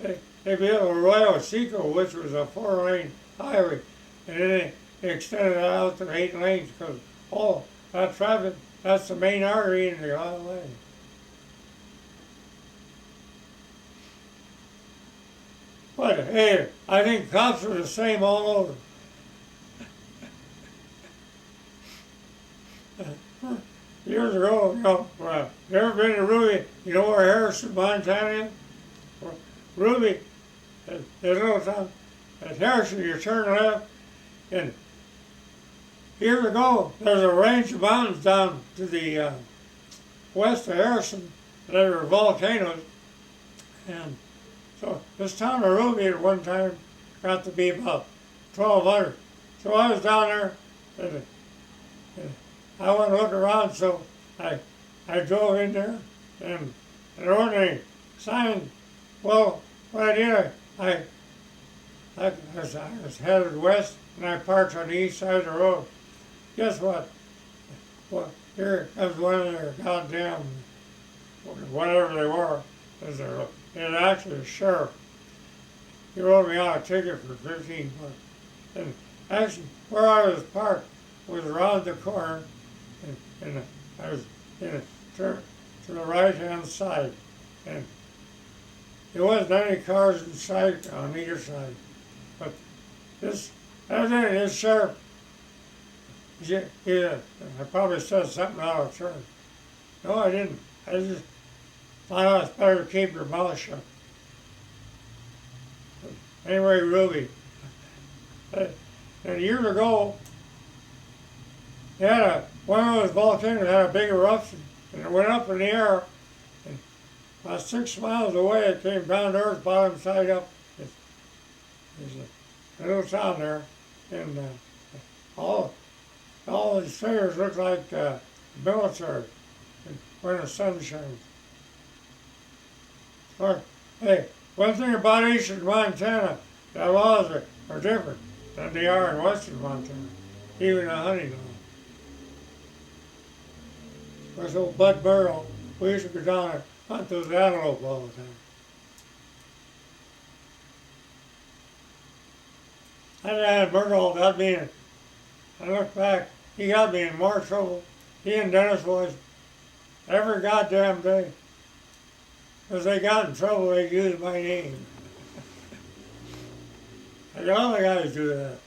they built Arroyo Seco, which was a 4-lane highway, and then they extended it out to 8 lanes because all that traffic, that's the main artery in the highway. But hey, I think cops are the same all over. Years ago, you ever been to Ruby? You know where Harrison, Montana is? Well, Ruby, there's a little town. At Harrison, you turn left, and years ago, there's a range of mountains down to the west of Harrison. There were volcanoes, and so this town of Ruby at one time got to be about 1,200. So I was down there, and I went to look around, so I drove in there, and there wasn't any sign. Well, what I did, I was headed west, and I parked on the east side of the road. Guess what? Well, here comes one of their goddamn, whatever they were, and actually a sheriff. He wrote me out a ticket for 15 bucks. And actually, where I was parked was around the corner, and I was in a turn to the right-hand side, and there wasn't any cars in sight on either side. But evidently this sheriff, I probably said something out of turn. No, I didn't. I just thought it's better to keep your mouth shut. But anyway, Ruby, and years ago, one of those volcanoes had a big eruption, and it went up in the air, and about 6 miles away, it came down to earth, bottom side up. There's a little town there, and all these figures look like military when the sun shines. But, hey, one thing about eastern Montana, the laws are different than they are in western Montana, even the hunting law. There's old Bud Burrow, we used to go down and hunt those antelope all the time. I had Burrow, I look back, he got me in more trouble. He and Dennis was every goddamn day. Because they got in trouble, they used my name. And all the guys do that.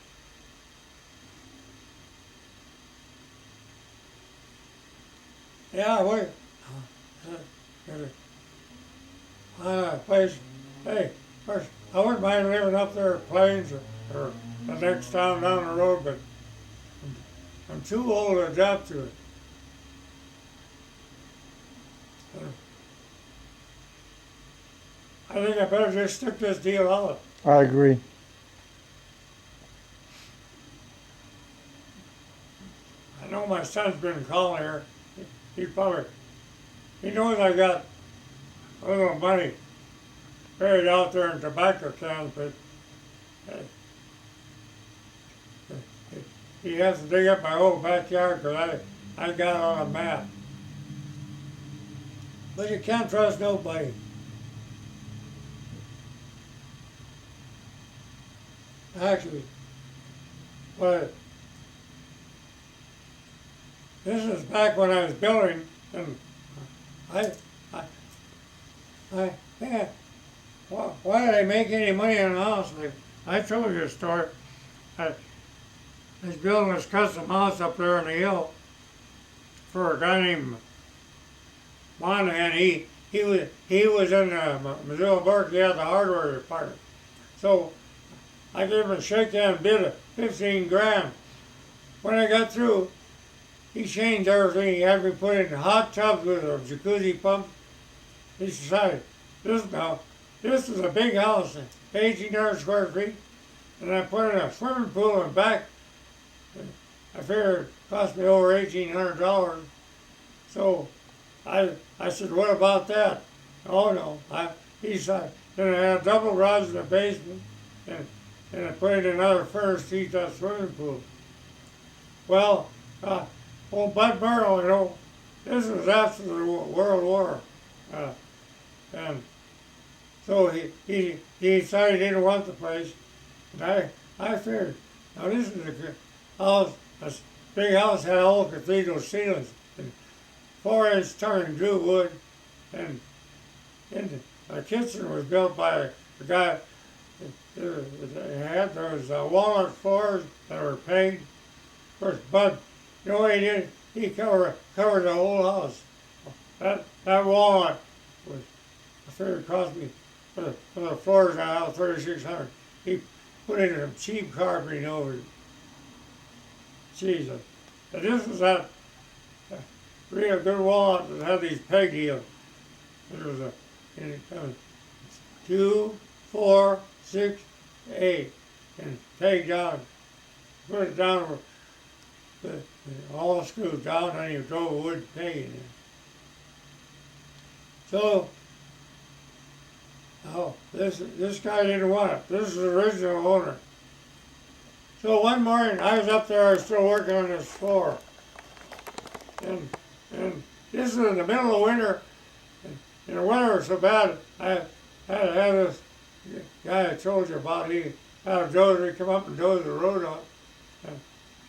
Yeah, on a place. Hey, of course, I wouldn't mind living up there at Plains or the next town down the road, but I'm too old to adapt to it. I think I better just stick this deal out. I agree. I know my son's been calling here. He knows I got a little money buried out there in tobacco cans, but uh, he has to dig up my whole backyard because I got on a map. But you can't trust nobody. Actually, but this is back when I was building, and I, yeah, why did I make any money on the house? I told you a story. I was building this custom house up there on the hill for a guy named Monahan. He was in the Missoula Berkeley, he had the hardware department. So I gave him a shake hand bid of 15 grand. When I got through, he changed everything. He had me put in hot tubs with a jacuzzi pump. He decided, this is a big house, 1,800 square feet, and I put in a swimming pool in back. I figured it cost me over $1,800. So I said, what about that? Oh no, he said, then I had a double garage in the basement, and I put in another furnace to heat that swimming pool. Well, old Bud Burrow, you know, this was after the World War. And so he decided he didn't want the place. And I figured, now this is a good house, a big house, had old cathedral ceilings, and 4-inch turn Jew wood, and the kitchen was built by a guy. There was walnut floors that were painted. Of course, Bud, you know what he did? He covered the whole house. That walnut was, I figured it cost me for the floors in the house $3,600. He put in some cheap carpeting over it. Jesus. And this was that real good walnut that had these peg heels. There was a 2, 4, 6, 8, and peg down. Put it down with all the screws down, and you drove a wood peg in there. So, this guy didn't want it. This is the original owner. So one morning, I was up there, I was still working on this floor. And this is in the middle of winter, and the winter was so bad, I had this guy I told you about, he had a dozer, he come up and dozed the road on.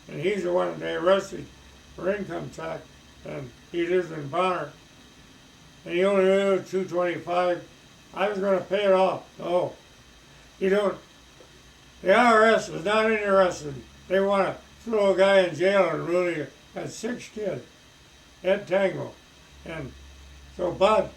And he's the one that they arrested for income tax, and he lives in Bonner. And he only owed $225. I was going to pay it off. Oh, you don't. The IRS is not interested. They want to throw a guy in jail and really had 6 kids. Ed Tango. And so Bud,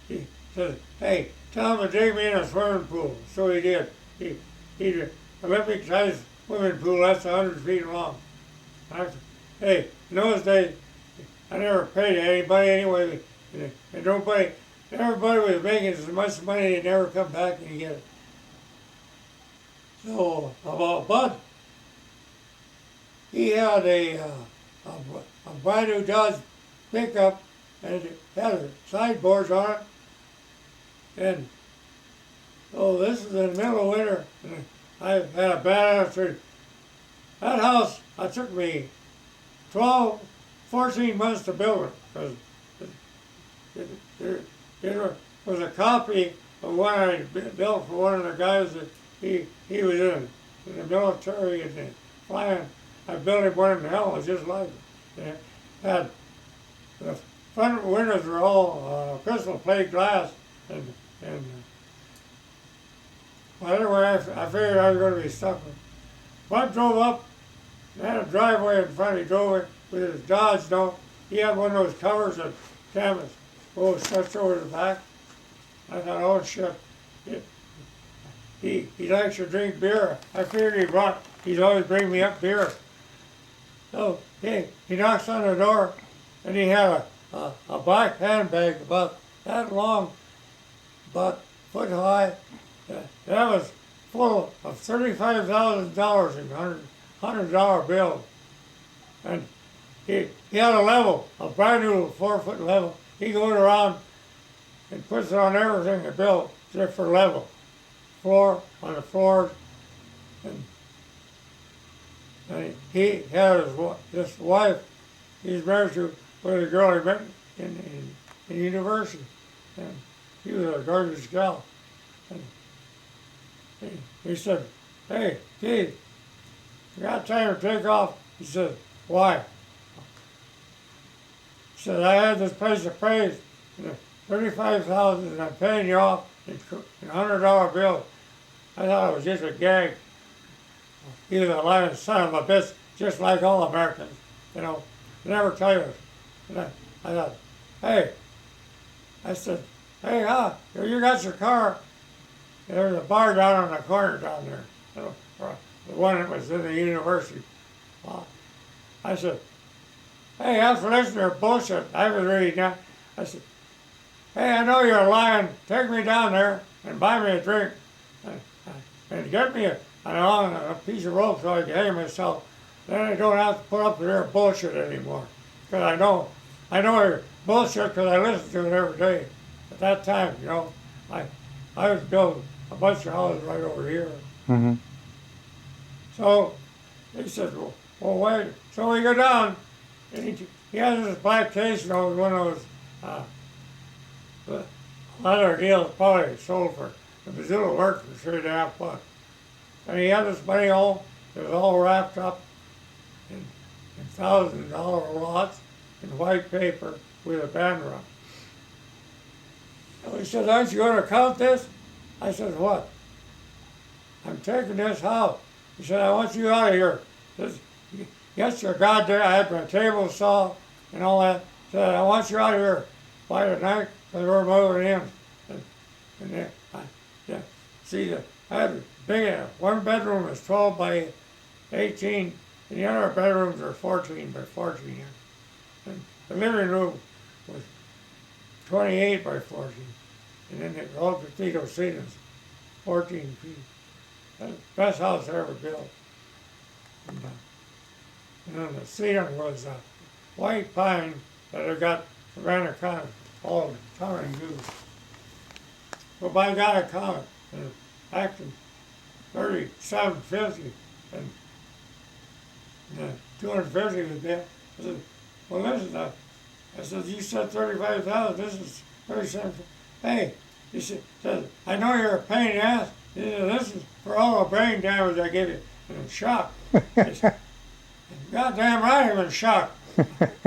he said, hey, tell him to dig me in a swimming pool. So he did. He did. Olympic sized swimming pool, that's 100 feet long. Hey, in those days, I never paid anybody anyway. And everybody was making as much money, they never come back and get it. So, about Bud, he had a brand new Dodge pickup, and it had sideboards on it. And so this is in the middle of winter, and I had a bad attitude. That house, it took me 14 months to build it, because it was a copy of one I built for one of the guys that he was in the military and flying. I built him one in the hell, just like it. It had, the front windows were all crystal plate glass, and well, anyway, I figured I was going to be stuck with it. Bud drove up, and had a driveway in front. He drove it with his Dodge. He had one of those covers that canvas stretched over the back. I thought, oh shit, he likes to drink beer. I figured he'd always bring me up beer. So he knocks on the door, and he had a black handbag about that long, about foot high. That was full of $35,000 in $100 bills. And he had a level, a brand new 4-foot level. He goes around and puts it on everything, a bill, just for level. Floor, on the floor, and he had this wife he's married to with a girl he met in university. And he was a gorgeous gal. And he said, hey, Keith, you got time to take off? He said, why? He said, I had this place to pay, $35,000, and I'm paying you off in $100 bills. I thought it was just a gag. He was a lying son of a bitch, just like all Americans, you know. They never tell you. And I thought, hey, I said, hey, you got your car. There's a bar down on the corner down there, you know, the one that was in the university. I said, hey, after listening to your bullshit, I was reading that. I said, hey, I know you're lying. Take me down there and buy me a drink. And get me a piece of rope so I can hang myself. Then I don't have to put up with their bullshit anymore. Because I know your bullshit because I listen to it every day. At that time, you know, I was building a bunch of houses right over here. Mm-hmm. So he said, well, wait. So we go down, and he has this black case, you know, one of those leather deals probably sold for the Missoula worked for $3.50. And he had this money all, it was all wrapped up in $1,000 lots in white paper with a band around. So he said, aren't you going to count this? I said, what? I'm taking this house. He said, I want you out of here. He says, yes, you're goddamn. I had my table saw and all that. He said, I want you out of here by tonight because we're moving in. And then, see, I had a big, one bedroom was 12 by 18, and the other bedrooms were 14 by 14. And the living room was 28 by 14. And then the all potato seatings, 14 feet. That's the best house I ever built. And then the ceiling was white pine that I got from Anaconda, all common and goose. Well, by God, I count and acting 37.50 and 250 was there. I said, well, listen, I said, you said 35,000. This is 37. Hey, he said, I know you're a pain in the ass. He said, this is for all the brain damage I give you. And I'm shocked. He said, goddamn right, I'm in shock.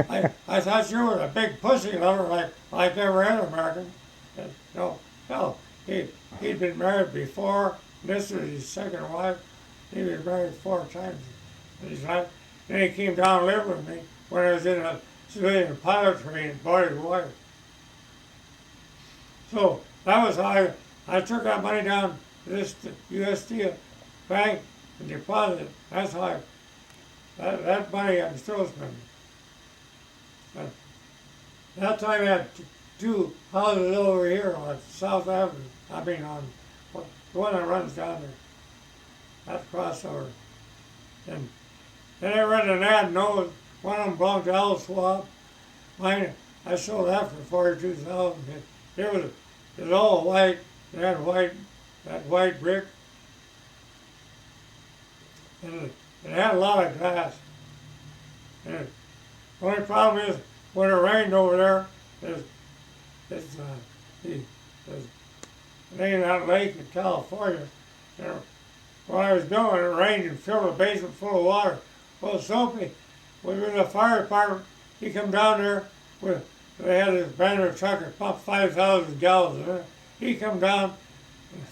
I thought you were a big pussy lover like every other American. And, no, he'd been married before. This was his second wife. He was married 4 times. Then he came down and lived with me when I was in a civilian pilot training, boarded wife. So that was how I took that money down to this U.S. Steel bank and deposited. That's how that money I'm still spending. That time I had 2 houses over here on South Avenue. I mean on the one that runs down there. That crossover. And then I read an ad, one of them belonged to Al Schwab. Mine, I sold that for $42,000. It was all white. It had that white brick. And it had a lot of glass. And the only problem is when it rained over there, there's that lake in California. When I was doing it, it rained and filled the basement full of water. Well, Soapy was in the fire department. He come down there they had this banner truck that pumped 5,000 gallons in it. He come down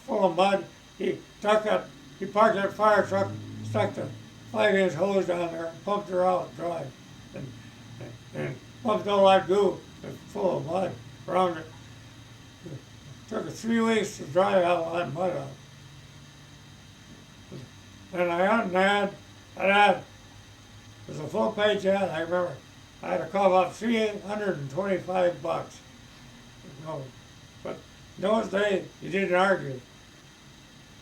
full of mud. He parked that fire truck, stuck the 5-inch hose down there, and pumped her out dry, and pumped all that goo full of mud around it. Took us 3 weeks to dry all that mud out. And I had an ad, it was a full page ad, I remember. I had to call about $325. No, but in those days, you didn't argue.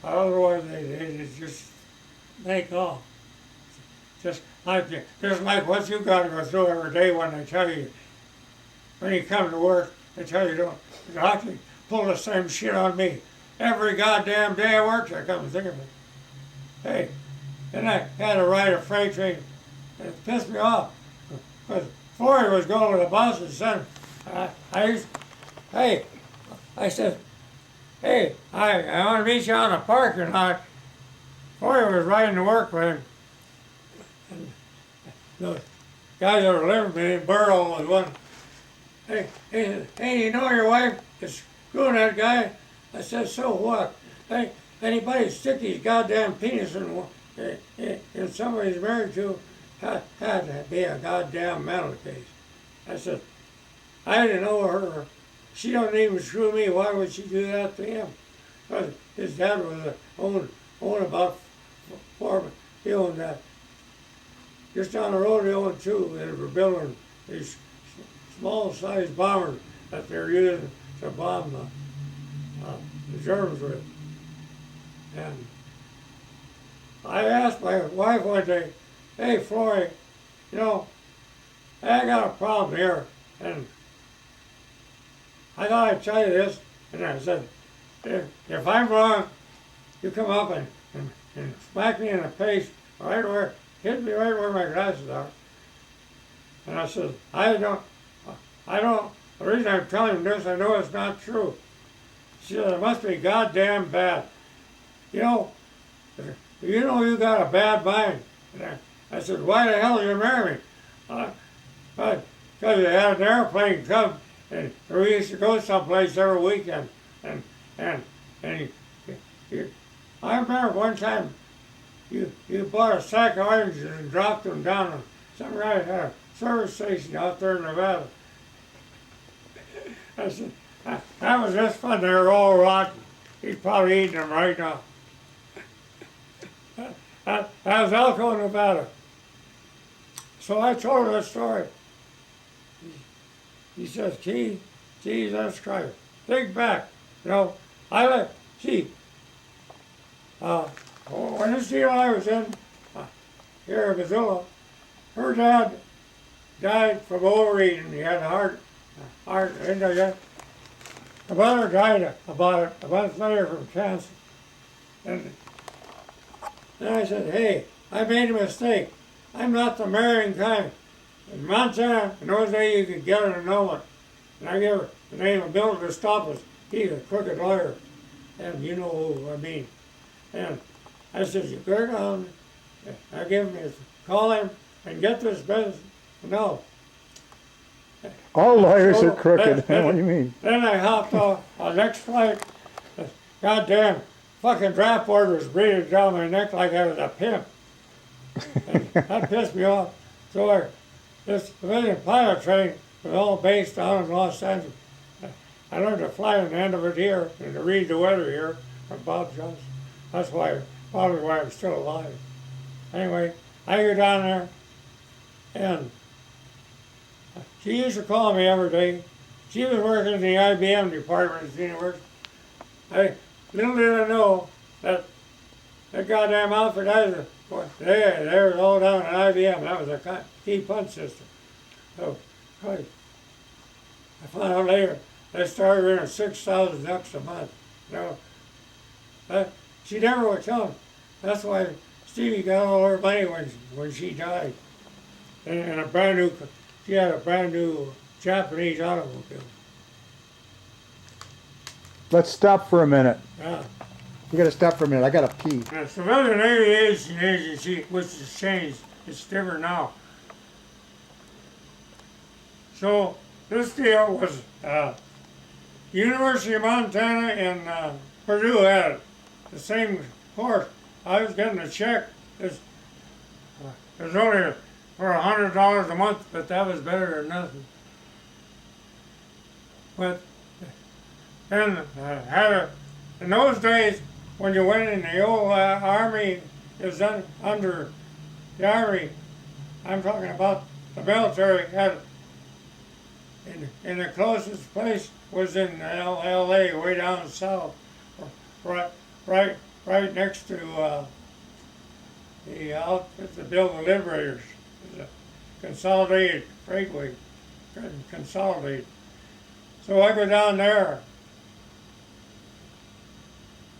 Otherwise, they just make off. Just like what you got to go through every day when they tell you, when you come to work, they tell you don't. I can pull the same shit on me. Every goddamn day I worked, I come to think of it. Hey, then I had to ride a freight train. And it pissed me off. Because before he was going to the boss and said, I said, hey, I want to meet you on the parking lot. Before he was riding to work with him. And the guy that was living with me, Burrow, was one. Hey, you know your wife is screwing that guy? I said, so what? Hey, anybody stick his goddamn penis in somebody he's married to had to be a goddamn mental case. I said, I didn't know her. She don't even screw me. Why would she do that to him? Because his dad was owned about 4. He owned that. Just down the road, they owned 2. They were building these small-sized bombers that they're using to bomb the Germans with. And I asked my wife one day, hey, Flory, you know, I got a problem here. And I thought I'd tell you this. And I said, if I'm wrong, you come up and smack me in the face, hit me right where my glasses are. And I said, the reason I'm telling you this, I know it's not true. She said, it must be goddamn bad. You know you got a bad mind. And I said, why the hell did you marry me? Because you had an airplane come, and we used to go someplace every weekend. And I remember one time you bought a sack of oranges and dropped them down on some guy at a service station out there in Nevada. I said, that was just fun. They were all rotten. He's probably eating them right now. That was Elko, Nevada. So I told her that story. He says, Jesus Christ, think back. You know, when this deal I was in, here in Missoula, her dad died from overeating. He had a heart, the mother died about a month later from cancer. And then I said, hey, I made a mistake. I'm not the marrying kind. In Montana, in those days, you could get an annulment. And I gave her the name of Bill Gustopus. He's a crooked lawyer. And you know who I mean. And I said, you go down. I gave him his, call him and get this business. No. All lawyers are crooked. What do you mean? Then I hopped off on the next flight. Goddamn fucking draft board was breathing down my neck like I was a pimp. And that pissed me off. So this civilian pilot training was all based down in Los Angeles. I learned to fly on the end of it here and to read the weather here from Bob Johnson. That's probably why I'm still alive. Anyway, I go down there, and she used to call me every day. She was working in the IBM department at the university. Little did I know that goddamn outfit, they were all down at IBM. That was a key punch system. So, I found out later they started earning $6,000 a month. You know, she never would tell me. That's why Stevie got all her money when she died. And she had a brand new Japanese automobile. Let's stop for a minute. Yeah. We got to stop for a minute. I got to pee. The Civilian Aviation Agency, which has changed, it's different now. So this deal was University of Montana and Purdue had it. The same course. I was getting a check. It was only for $100 a month, but that was better than nothing. But and had a, in those days when you went in the old army, it was under the army. I'm talking about the military had in the closest place was in L.A. way down south, right right next to the outfit that built the Liberators. It was a consolidated freightway, consolidated. So I go down there,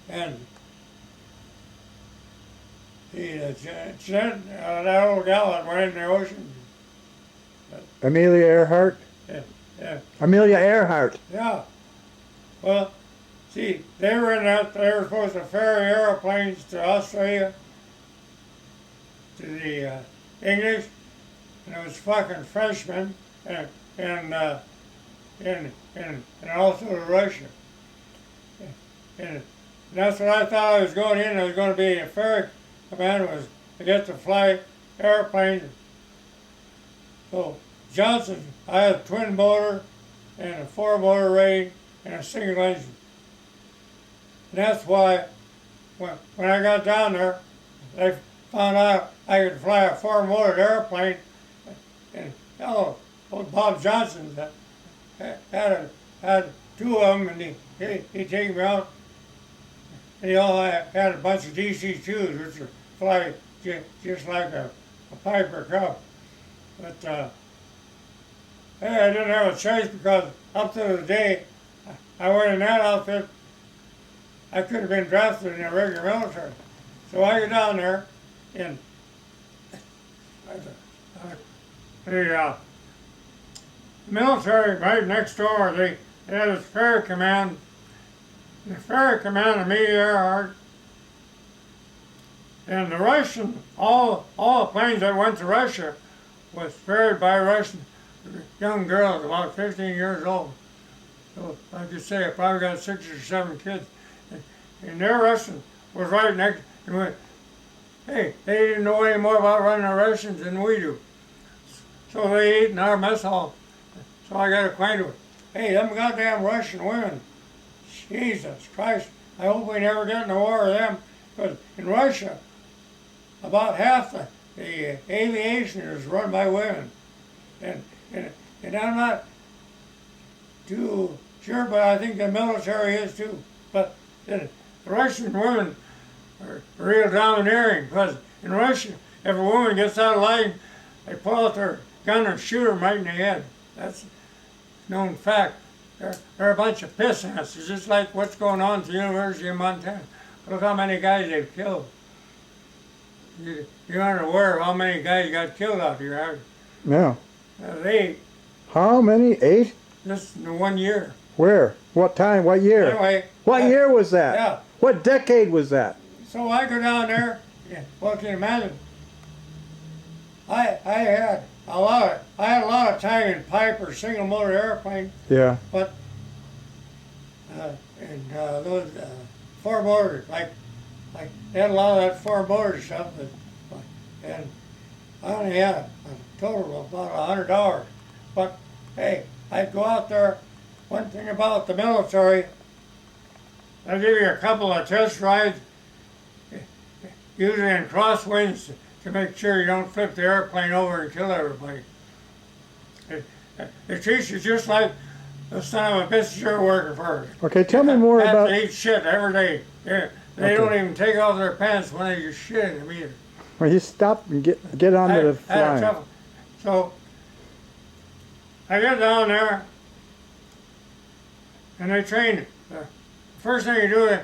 and that old gal that went in the ocean. Amelia Earhart? Yeah, yeah, Amelia Earhart. yeah. Well, see, they were in that, they were supposed to ferry airplanes to Australia, to the English, and it was fucking Frenchmen, and, and, uh, and also to Russia. And that's what I thought I was going in. I was going to be a ferry command was to get to fly airplanes. So Johnson, I had a twin motor and a 4-motor rating and a single engine. And that's why when I got down there, they found out I could fly a 4-motor airplane. And old Bob Johnson had 2 of them, and he take me out. And he all had a bunch of DC-2s, which would fly just like a Piper Cub. But hey, I didn't have a choice because up to the day I went in that outfit, I could have been drafted in the regular military. So I go down there, and the military right next door, they had this ferry command. The ferry command of Amelia Earhart, and the Russian, all the planes that went to Russia was ferried by Russian young girls, about 15 years old. So I could say I probably got 6 or 7 kids. And their Russian was right next to me. Hey, they didn't know any more about running the Russians than we do. So they ate in our mess hall. So I got acquainted with, hey, them goddamn Russian women. Jesus Christ, I hope we never get in a war with them, because in Russia, about half the aviation is run by women. And I'm not too sure, but I think the military is too. But the Russian women are real domineering, because in Russia, if a woman gets out of line, they pull out their gun and shoot them right in the head. That's a known fact. They're a bunch of piss ants. It's just like what's going on at the University of Montana. Look how many guys they've killed. You aren't aware of how many guys got killed out here, are you? No. 8. How many? 8? Just in 1 year. Where? What time? What year? Anyway. What year was that? Yeah. What decade was that? So I go down there. Yeah, well, can you imagine? I had a lot of time in Piper single motor airplane. Yeah. But those 4 motors, like they had a lot of that 4 motor stuff, and I only had a total of about $100. But hey, I'd go out there. One thing about the military, they'll give you a couple of test rides, usually in crosswinds, to make sure you don't flip the airplane over and kill everybody. They treat you just like the son of a bitch you're working for. Okay, tell me more about. They eat shit every day. They don't even take off their pants when they just shit in them either. Well, you stop and get onto the flying. So I get down there, and they train. The first thing you do,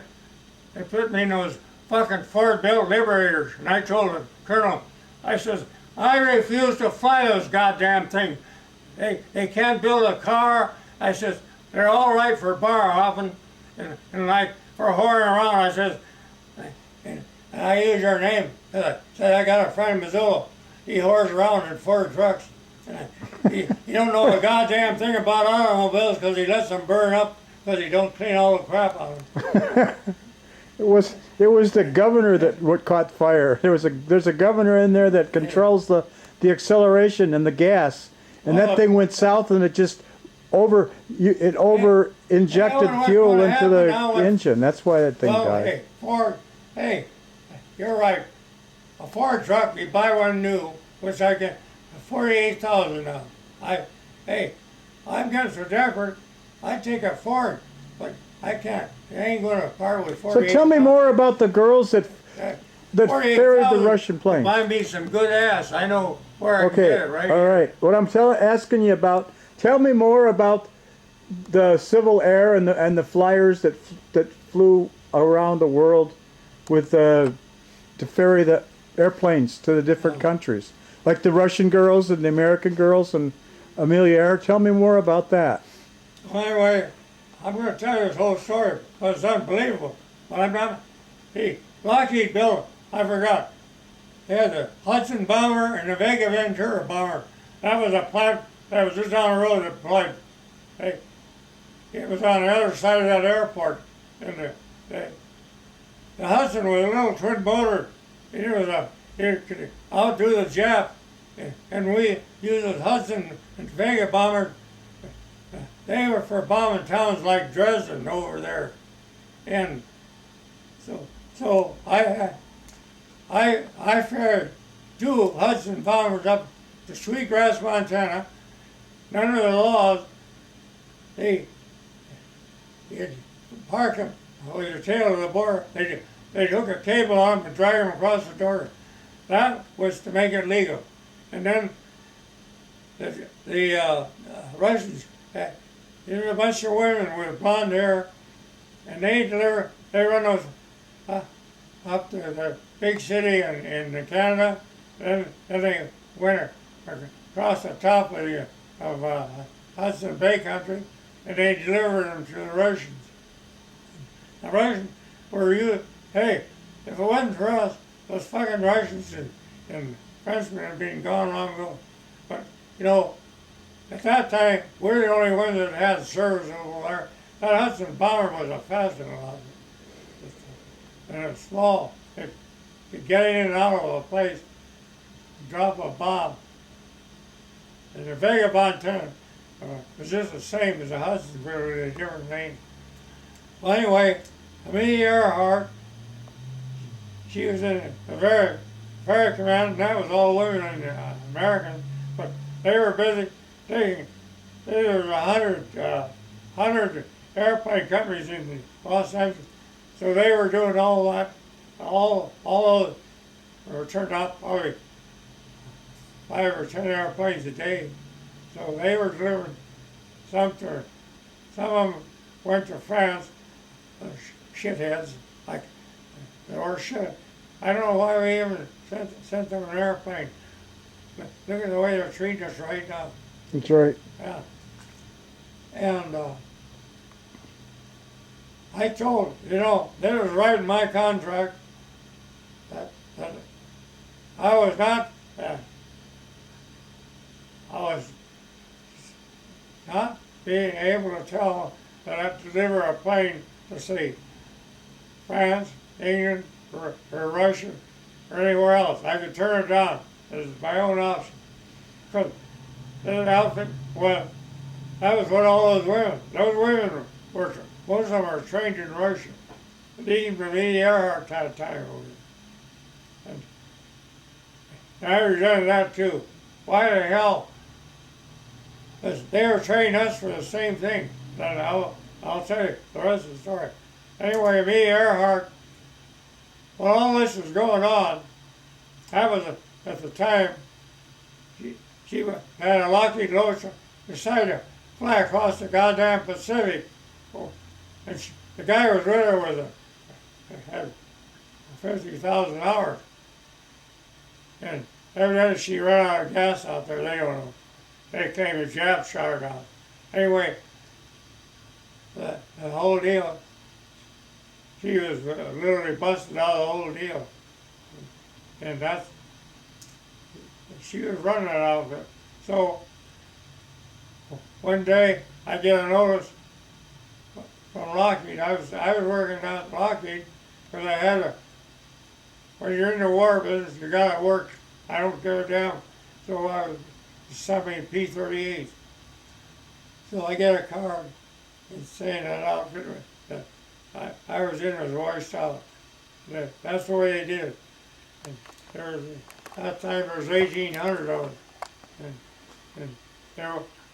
they put me in those fucking Ford-built Liberators, and I told the colonel, I says, I refuse to fly those goddamn things. They can't build a car. I says, they're all right for bar hopping, and like for whoring around. I says, and I use your name. I said, I got a friend in Missoula. He whores around in Ford trucks. He don't know a goddamn thing about automobiles because he lets them burn up because he don't clean all the crap out of them. It was the governor that what caught fire. There's a governor in there that controls the acceleration and the gas, and that thing went south and it just it over injected what's fuel gonna into happen the now with- engine. That's why that thing Well, died. hey, Ford, hey, you're right. A Ford truck, you buy one new, which I get 48,000 now. Hey, I'm getting so desperate, I take a Ford, but I can't. I ain't gonna part with So 48,000. tell me more about the girls that ferried the 48,000 Russian plane. Might be some good ass. I know where I can Okay, get it, right? all right. What I'm asking you about, tell me more about the civil air and the flyers that flew around the world with to ferry the airplanes to the different countries, like the Russian girls and the American girls and Amelia Air. Tell me more about that. Well, anyway, I'm going to tell you this whole story because it's unbelievable. But I'm not. Hey, Lockheed built, I forgot. They had the Hudson bomber and the Vega Ventura bomber. That was a plant that was just down the road that applied. Hey, it was on the other side of that airport. And the Hudson was a little twin motor. It could outdo the Jap. And we used the Hudson and Vega bomber. They were for bombing towns like Dresden over there. And so I ferried 2 Hudson bombers up to Sweetgrass, Montana. None of the laws, you'd park them with the tail of the board. They'd hook a cable on them and drag them across the door. That was to make it legal. And then the Russians, there's a bunch of women with blonde hair, and they run those up to the big city in Canada, then they went across the top of Hudson Bay country, and they delivered them to the Russians. The Russians hey, if it wasn't for us, those fucking Russians and Frenchmen had been gone long ago. But, at that time, we're the only ones that had service over there. That Hudson bomber was a fast one. And it's small. It could get in and out of a place, drop a bomb. And the Vega Montana was just the same as the Hudson, but with a different name. Well, anyway, Amelia Earhart, she was in a very command, and that was all women in American, but they were busy. There was 100 airplane companies in Los Angeles, so they were doing all that. All those were turned out probably 5 or 10 airplanes a day. So they were delivering some of them went to France, shitheads, like they were shit. I don't know why we even sent them an airplane. But look at the way they're treating us right now. That's right. Yeah. And I told, that was right in my contract that I was not, being able to tell that I'd deliver a plane to say France, England, or Russia, or anywhere else. I could turn it down. It was my own option. Because that outfit, well, that was what all those women were, most of them are trained in Russia. But even for me, Earhart had a time over it. And I resented that too. Why the hell? They were training us for the same thing. And I'll tell you the rest of the story. Anyway, me, Earhart, when all this was going on, I was at the time, she had a Lockheed Loach decided to fly across the goddamn Pacific. And the guy who was with her had 50,000 hours. And evidently she ran out of gas out there. They don't know. They claim the Japs shot her down. Anyway, the whole deal, she was literally busted out of the whole deal. And she was running it out of it. So one day I get a notice from Lockheed. I was working down at Lockheed because I had when you're in the war business, you gotta work. I don't give a damn. So I was sent me P-38. So I get a card and saying that outfit, that I was in as voiced out. That's the way they did it. And there was, that time there was 1,800 of them. And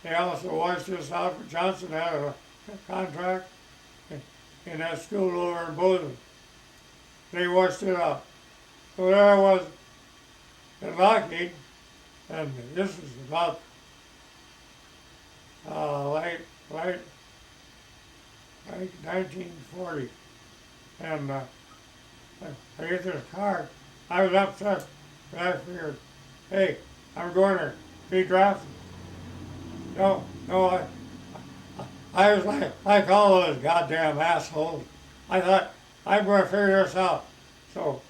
they also voiced this out. Johnson had a contract in that school over in Bozeman. They voiced it out. So there I was in Lockheed, and this is about late 1940. And I get this card. I was upset, but I figured, hey, I'm going to be drafted. No, I was like all those goddamn assholes. I thought, I'm going to figure this out. So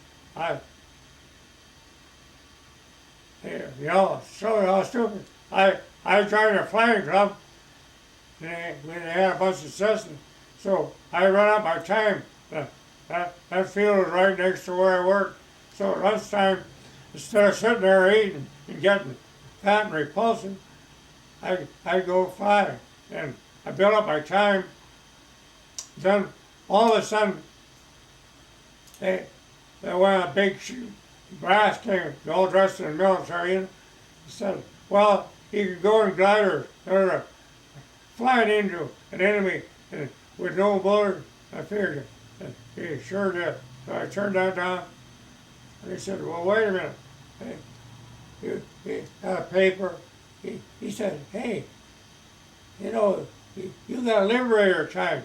so stupid. I was trying to flying club, and they had a bunch of assistants. So I run up my time. That field was right next to where I worked. So at lunchtime, instead of sitting there eating and getting fat and repulsive, I'd go fly. And I built up my time. Then all of a sudden, they went on a big brass came, all dressed in the military, and said, well, you can go in gliders. They're flying into an enemy with no bullet. I figured it. He sure did. So I turned that down, and he said, well, wait a minute. Hey, he had a paper. He said, hey, you know, you got liberator time.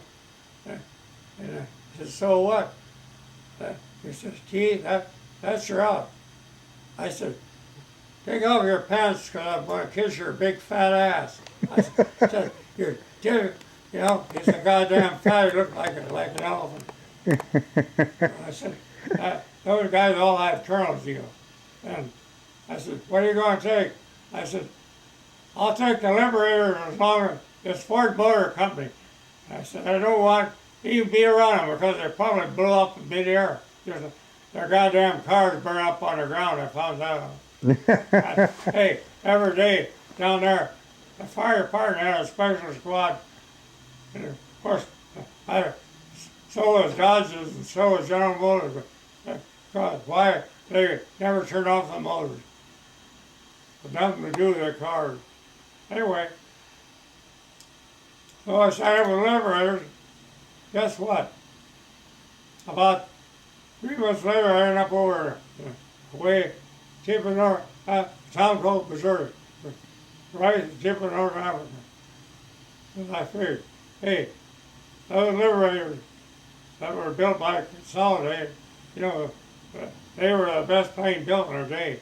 And I said, so what? He says, gee, that's your out. I said, take off your pants because I'm going to kiss your big fat ass. I said, you know, he's a goddamn fat, he looked like an elephant. I said, those guys all have colonel's deal. And I said, what are you going to take? I said, I'll take the Liberator as long as it's Ford Motor Company. I said, I don't want you to be around them because they probably blew up in midair. Their goddamn cars burned up on the ground, I found that out. Hey, every day down there, the fire department had a special squad. And of course, so was Dodge's and so was General Motors. Because why? They never turned off the motors. But nothing to do with their cars. Anyway, so I signed up with Liberators. Guess what? About 3 months later, I ended up over way deep in North, a town called Missouri, right deep in North Africa. And I figured, hey, those Liberators that were built by Consolidated, you know, they were the best plane built in their day.